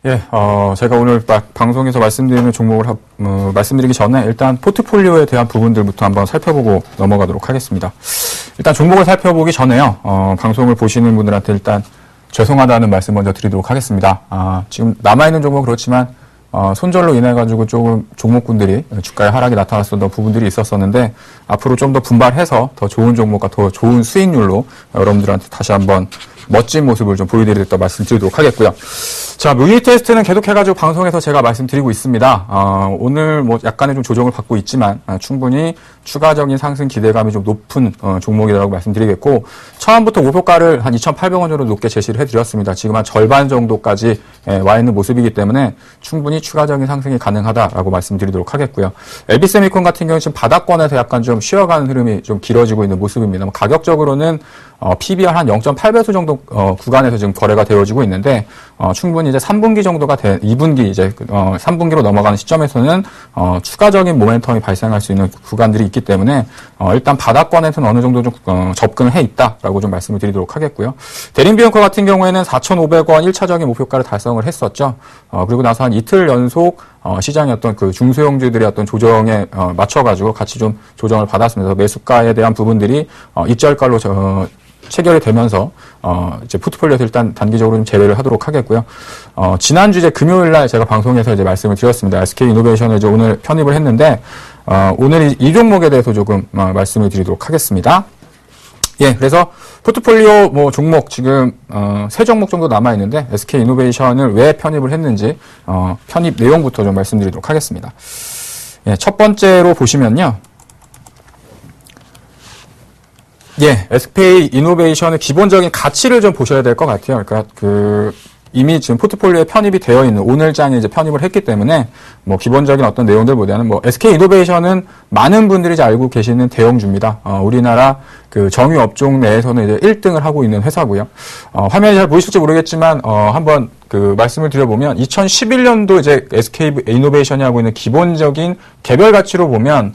예, 제가 오늘 방송에서 말씀드리는 종목을 말씀드리기 전에 일단 포트폴리오에 대한 부분들부터 한번 살펴보고 넘어가도록 하겠습니다. 일단 종목을 살펴보기 전에요, 방송을 보시는 분들한테 일단 죄송하다는 말씀 먼저 드리도록 하겠습니다. 지금 남아있는 종목은 그렇지만, 손절로 인해가지고 조금 종목군들이 주가의 하락이 나타났었던 부분들이 있었었는데, 앞으로 좀 더 분발해서 더 좋은 종목과 더 좋은 수익률로 여러분들한테 다시 한번 멋진 모습을 좀 보여드리겠다 말씀드리도록 하겠고요. 자, 뮤니 테스트는 계속해가지고 방송에서 제가 말씀드리고 있습니다. 오늘 뭐 약간의 좀 조정을 받고 있지만, 충분히 추가적인 상승 기대감이 좀 높은 종목이라고 말씀드리겠고, 처음부터 목표가를 한 2,800원 정도 높게 제시를 해드렸습니다. 지금 한 절반 정도까지 와 있는 모습이기 때문에 충분히 추가적인 상승이 가능하다라고 말씀드리도록 하겠고요. LB세미콘 같은 경우는 지금 바닥권에서 약간 좀 쉬어가는 흐름이 좀 길어지고 있는 모습입니다. 가격적으로는 PBR 한 0.8배수 정도 구간에서 지금 거래가 되어지고 있는데, 충분히 이제 3분기 정도가 2분기 이제 3분기로 넘어가는 시점에서는 추가적인 모멘텀이 발생할 수 있는 구간들이 있기 때문에 일단 바닥권에서는 어느 정도 좀 접근을 해 있다라고 좀 말씀을 드리도록 하겠고요. 대림비용코 같은 경우에는 4,500원 1차적인 목표가를 달성을 했었죠. 그리고 나서 한 이틀 연속 시장의 어떤 그 중소형주들의 어떤 조정에 맞춰가지고 같이 좀 조정을 받았습니다. 매수가에 대한 부분들이 입절가로 체결이 되면서 이제 포트폴리오에서 일단 단기적으로 좀 제외를 하도록 하겠고요. 지난주 이제 금요일 날 제가 방송에서 이제 말씀을 드렸습니다. SK 이노베이션을 이제 오늘 편입을 했는데, 오늘 이 종목에 대해서 조금 말씀을 드리도록 하겠습니다. 예, 그래서 포트폴리오 뭐 종목 지금 세 종목 정도 남아 있는데, SK 이노베이션을 왜 편입을 했는지 편입 내용부터 좀 말씀드리도록 하겠습니다. 예, 첫 번째로 보시면요. 예, SK 이노베이션의 기본적인 가치를 좀 보셔야 될 것 같아요. 그러니까 이미 지금 포트폴리오에 편입이 되어 있는 오늘장에 이제 편입을 했기 때문에 뭐 기본적인 어떤 내용들보다는 뭐 SK 이노베이션은 많은 분들이 이제 알고 계시는 대형주입니다. 우리나라 그 정유 업종 내에서는 이제 1등을 하고 있는 회사고요. 화면이 잘 보이실지 모르겠지만 한번 그 말씀을 드려보면 2011년도 이제 SK 이노베이션이 하고 있는 기본적인 개별 가치로 보면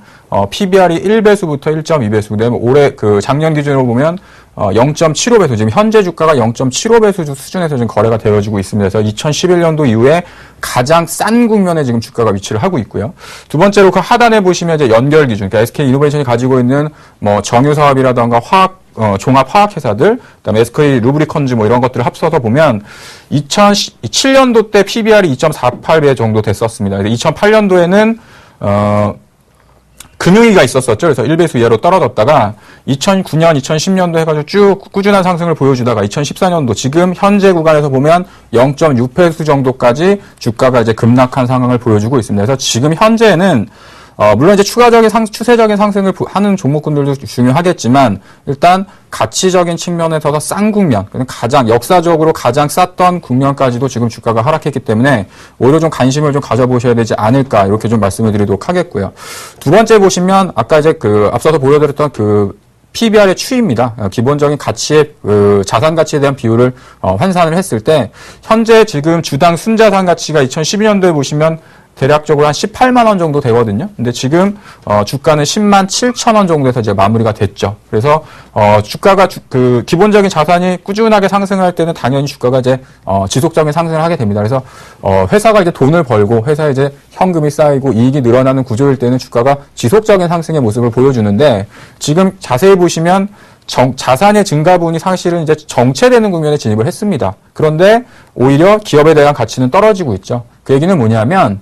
PBR이 1배수부터 1.2배수, 그다음에 올해 그 작년 기준으로 보면 0.75배수, 지금 현재 주가가 0.75배수 수준에서 지금 거래가 되어지고 있습니다. 그래서 2011년도 이후에 가장 싼 국면에 지금 주가가 위치를 하고 있고요. 두 번째로 그 하단에 보시면 이제 연결 기준, 그러니까 SK 이노베이션이 가지고 있는 뭐 정유 사업이라던가 종합 화학 회사들, 그다음에 SK 루브리컨즈 뭐 이런 것들을 합쳐서 보면 2007년도 때 PBR이 2.48배 정도 됐었습니다. 2008년도에는 금융위기가 있었었죠. 그래서 1배수 이하로 떨어졌다가 2009년, 2010년도 해가지고 쭉 꾸준한 상승을 보여주다가 2014년도 지금 현재 구간에서 보면 0.6배수 정도까지 주가가 이제 급락한 상황을 보여주고 있습니다. 그래서 지금 현재는 물론 이제 추가적인 추세적인 상승을 하는 종목군들도 중요하겠지만, 일단 가치적인 측면에서 싼 국면, 역사적으로 가장 쌌던 국면까지도 지금 주가가 하락했기 때문에 오히려 좀 관심을 좀 가져보셔야 되지 않을까, 이렇게 좀 말씀을 드리도록 하겠고요. 두 번째 보시면 아까 이제 앞서서 보여드렸던 PBR의 추이입니다. 기본적인 가치의 자산 가치에 대한 비율을 환산을 했을 때 현재 지금 주당 순자산 가치가 2012년도에 보시면 대략적으로 한 18만 원 정도 되거든요. 근데 지금 주가는 10만 7천 원 정도에서 이제 마무리가 됐죠. 그래서 주가가 기본적인 자산이 꾸준하게 상승할 때는 당연히 주가가 이제 지속적인 상승을 하게 됩니다. 그래서 회사가 이제 돈을 벌고 회사에 이제 현금이 쌓이고 이익이 늘어나는 구조일 때는 주가가 지속적인 상승의 모습을 보여주는데, 지금 자세히 보시면 자산의 증가분이 사실은 이제 정체되는 국면에 진입을 했습니다. 그런데 오히려 기업에 대한 가치는 떨어지고 있죠. 그 얘기는 뭐냐면,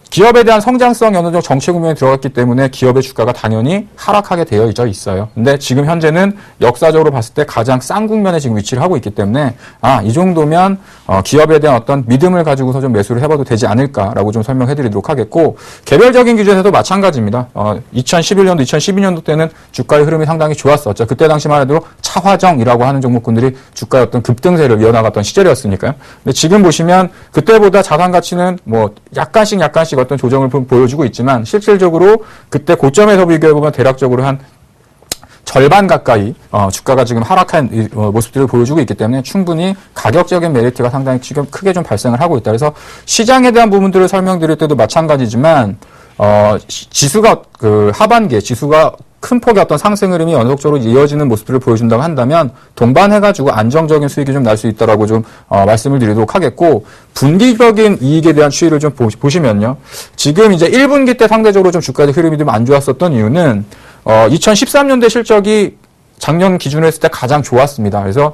기업에 대한 성장성이 어느 정도 정체 국면에 들어갔기 때문에 기업의 주가가 당연히 하락하게 되어 있어요. 근데 지금 현재는 역사적으로 봤을 때 가장 싼 국면에 지금 위치를 하고 있기 때문에 이 정도면 기업에 대한 어떤 믿음을 가지고서 좀 매수를 해봐도 되지 않을까라고 좀 설명해 드리도록 하겠고, 개별적인 기준에서도 마찬가지입니다. 2011년도, 2012년도 때는 주가의 흐름이 상당히 좋았었죠. 그때 당시만 해도 차화정이라고 하는 종목군들이 주가의 어떤 급등세를 이어나갔던 시절이었으니까요. 근데 지금 보시면 그때보다 자산 가치는 뭐 약간씩 어떤 조정을 보여주고 있지만, 실질적으로 그때 고점에서 비교해보면 대략적으로 한 절반 가까이 주가가 지금 하락한 모습들을 보여주고 있기 때문에 충분히 가격적인 메리트가 상당히 지금 크게 좀 발생을 하고 있다. 그래서 시장에 대한 부분들을 설명드릴 때도 마찬가지지만, 지수가 하반기에 지수가 큰 폭의 어떤 상승 흐름이 연속적으로 이어지는 모습들을 보여준다고 한다면 동반해가지고 안정적인 수익이 좀 날 수 있다라고 좀 말씀을 드리도록 하겠고, 분기적인 이익에 대한 추이를 좀 보시면요. 지금 이제 1분기 때 상대적으로 좀 주가의 흐름이 좀 안 좋았었던 이유는 2013년대 실적이 작년 기준으로 했을 때 가장 좋았습니다. 그래서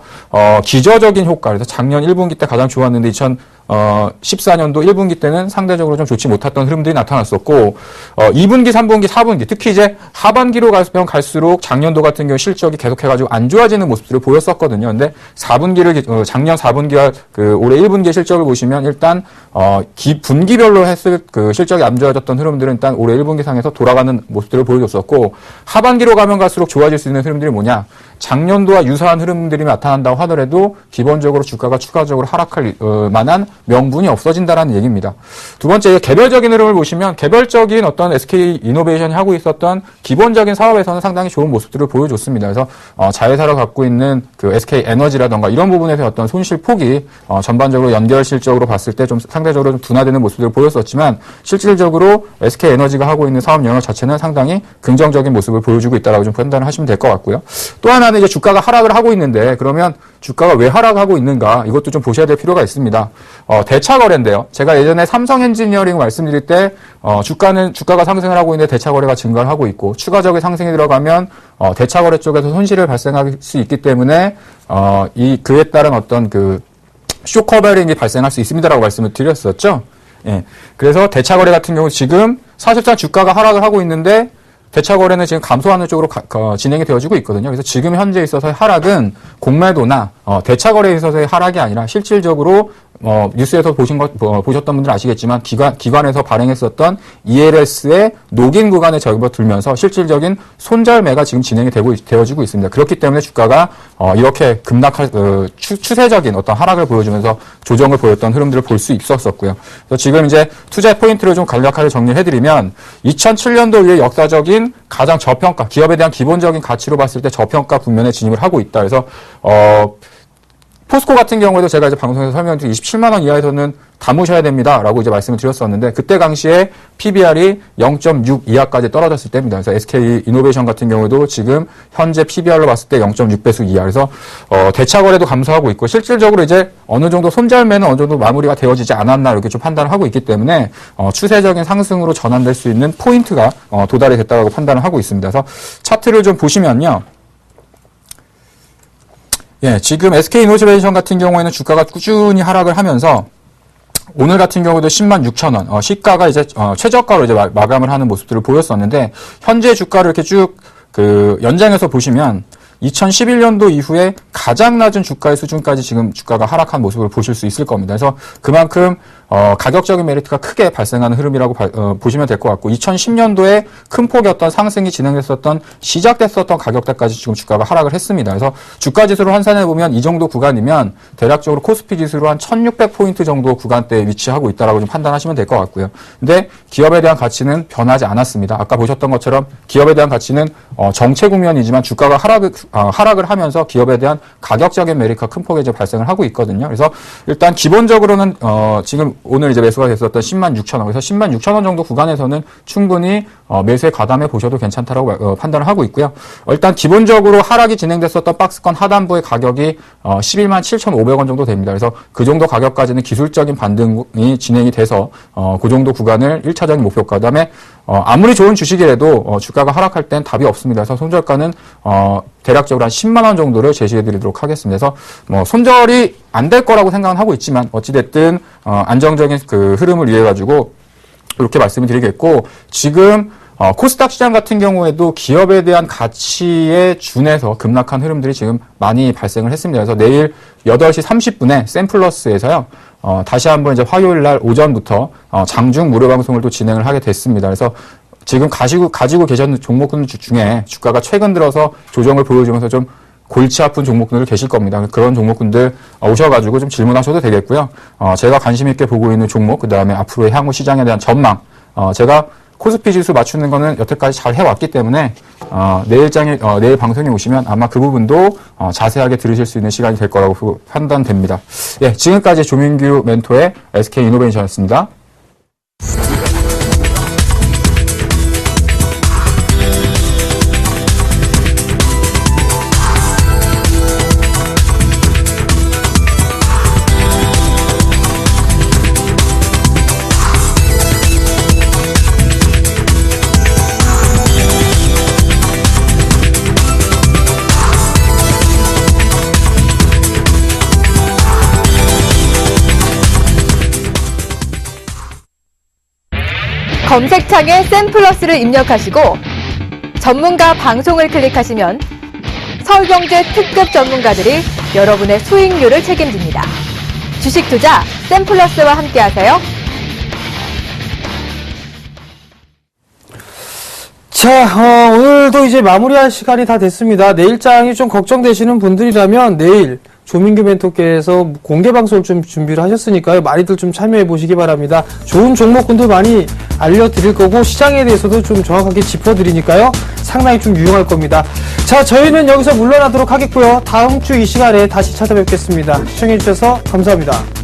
기저적인 효과, 그래서 작년 1분기 때 가장 좋았는데 2014년도 1분기 때는 상대적으로 좀 좋지 못했던 흐름들이 나타났었고, 2분기, 3분기, 4분기, 특히 이제 하반기로 가면 갈수록 작년도 같은 경우 실적이 계속해가지고 안 좋아지는 모습들을 보였었거든요. 근데 4분기를 작년 4분기와 올해 1분기 실적을 보시면 일단 분기별로 했을 실적이 안 좋아졌던 흐름들은 일단 올해 1분기 상에서 돌아가는 모습들을 보여줬었고, 하반기로 가면 갈수록 좋아질 수 있는 흐름들이 뭐냐? 작년도와 유사한 흐름들이 나타난다고 하더라도 기본적으로 주가가 추가적으로 하락할 만한 명분이 없어진다라는 얘기입니다. 두 번째, 개별적인 흐름을 보시면 개별적인 어떤 SK 이노베이션이 하고 있었던 기본적인 사업에서는 상당히 좋은 모습들을 보여줬습니다. 그래서 자회사로 갖고 있는 SK 에너지라던가 이런 부분에서 어떤 손실 폭이 전반적으로 연결 실적으로 봤을 때 좀 상대적으로 좀 둔화되는 모습들을 보였었지만, 실질적으로 SK 에너지가 하고 있는 사업 영역 자체는 상당히 긍정적인 모습을 보여주고 있다라고 좀 판단을 하시면 될 것 같고요. 또 하나는 이제 주가가 하락을 하고 있는데, 그러면 주가가 왜 하락하고 있는가, 이것도 좀 보셔야 될 필요가 있습니다. 대차 거래인데요. 제가 예전에 삼성 엔지니어링 말씀드릴 때 주가가 상승을 하고 있는데 대차 거래가 증가를 하고 있고, 추가적인 상승이 들어가면 대차 거래 쪽에서 손실을 발생할 수 있기 때문에 그에 따른 어떤 쇼커버링이 발생할 수 있습니다라고 말씀을 드렸었죠. 예. 그래서 대차 거래 같은 경우 지금 사실상 주가가 하락을 하고 있는데 대차 거래는 지금 감소하는 쪽으로 진행이 되어지고 있거든요. 그래서 지금 현재 있어서의 하락은 공매도나 대차 거래에 있어서의 하락이 아니라 실질적으로 뉴스에서 보셨던 분들은 아시겠지만 기관에서 발행했었던 ELS의 녹인 구간에 접어들면서 실질적인 손절매가 지금 진행이 되어지고 있습니다. 그렇기 때문에 주가가 이렇게 급락할 추세적인 어떤 하락을 보여주면서 조정을 보였던 흐름들을 볼 수 있었었고요. 그래서 지금 이제 투자 포인트를 좀 간략하게 정리를 해드리면 2007년도 이후의 역사적인 가장 저평가, 기업에 대한 기본적인 가치로 봤을 때 저평가 국면에 진입을 하고 있다. 그래서 포스코 같은 경우에도 제가 이제 방송에서 설명드린 27만 원 이하에서는 담으셔야 됩니다라고 이제 말씀을 드렸었는데, 그때 당시에 PBR이 0.6 이하까지 떨어졌을 때입니다. 그래서 SK 이노베이션 같은 경우도 지금 현재 PBR로 봤을 때 0.6배수 이하. 그래서 대차 거래도 감소하고 있고, 실질적으로 이제 어느 정도 손절매는 어느 정도 마무리가 되어지지 않았나 이렇게 좀 판단을 하고 있기 때문에 추세적인 상승으로 전환될 수 있는 포인트가 도달이 됐다고 판단을 하고 있습니다. 그래서 차트를 좀 보시면요. 예, 지금 SK 이노베이션 같은 경우에는 주가가 꾸준히 하락을 하면서 오늘 같은 경우도 10만 6천 원, 시가가 이제 최저가로 이제 마감을 하는 모습들을 보였었는데, 현재 주가를 이렇게 쭉 연장해서 보시면 2011년도 이후에 가장 낮은 주가의 수준까지 지금 주가가 하락한 모습을 보실 수 있을 겁니다. 그래서 그만큼 가격적인 메리트가 크게 발생하는 흐름이라고 보시면 될 것 같고, 2010년도에 큰 폭의 어떤 상승이 진행됐었던 시작됐었던 가격대까지 지금 주가가 하락을 했습니다. 그래서 주가 지수를 환산해 보면 이 정도 구간이면 대략적으로 코스피 지수로 한 1600포인트 정도 구간대에 위치하고 있다라고 좀 판단하시면 될 것 같고요. 근데 기업에 대한 가치는 변하지 않았습니다. 아까 보셨던 것처럼 기업에 대한 가치는 정체 국면이지만 주가가 하락을 하면서 기업에 대한 가격적인 메리트가 큰 폭에 이제 발생을 하고 있거든요. 그래서 일단 기본적으로는 지금 오늘 이제 매수가 됐었던 10만 6천 원, 그래서 10만 6천 원 정도 구간에서는 충분히 매수에 가담해 보셔도 괜찮다라고 판단을 하고 있고요. 일단 기본적으로 하락이 진행됐었던 박스권 하단부의 가격이 11만 7,500원 정도 됩니다. 그래서 그 정도 가격까지는 기술적인 반등이 진행이 돼서 그 정도 구간을 1차적인 목표가, 그다음에 아무리 좋은 주식이라도 주가가 하락할 땐 답이 없습니다. 그래서 손절가는 대략적으로 한 10만 원 정도를 제시해 드리도록 하겠습니다. 그래서 손절이 안 될 거라고 생각은 하고 있지만 어찌됐든 안정적인 흐름을 위해 가지고 이렇게 말씀을 드리겠고, 지금 코스닥 시장 같은 경우에도 기업에 대한 가치에 준해서 급락한 흐름들이 지금 많이 발생을 했습니다. 그래서 내일 8시 30분에 샘플러스에서요, 다시 한번 이제 화요일 날 오전부터 장중 무료 방송을 또 진행을 하게 됐습니다. 그래서 지금 가지고 계셨는 종목들 중에 주가가 최근 들어서 조정을 보여주면서 좀 골치 아픈 종목들 계실 겁니다. 그런 종목군들 오셔가지고 좀 질문하셔도 되겠고요. 제가 관심 있게 보고 있는 종목, 그 다음에 앞으로의 향후 시장에 대한 전망, 제가 코스피 지수 맞추는 거는 여태까지 잘 해왔기 때문에 내일 방송에 오시면 아마 그 부분도 자세하게 들으실 수 있는 시간이 될 거라고 판단됩니다. 예, 지금까지 조민규 멘토의 SK 이노베이션이었습니다. 검색창에 샘플러스를 입력하시고 전문가 방송을 클릭하시면 서울경제 특급 전문가들이 여러분의 수익률을 책임집니다. 주식 투자 샘플러스와 함께하세요. 자, 오늘도 이제 마무리할 시간이 다 됐습니다. 내일장이 좀 걱정되시는 분들이라면 내일 조민규 멘토께서 공개 방송을 좀 준비를 하셨으니까요. 많이들 좀 참여해 보시기 바랍니다. 좋은 종목군도 많이 알려드릴 거고 시장에 대해서도 좀 정확하게 짚어드리니까요. 상당히 좀 유용할 겁니다. 자, 저희는 여기서 물러나도록 하겠고요. 다음 주 이 시간에 다시 찾아뵙겠습니다. 시청해 주셔서 감사합니다.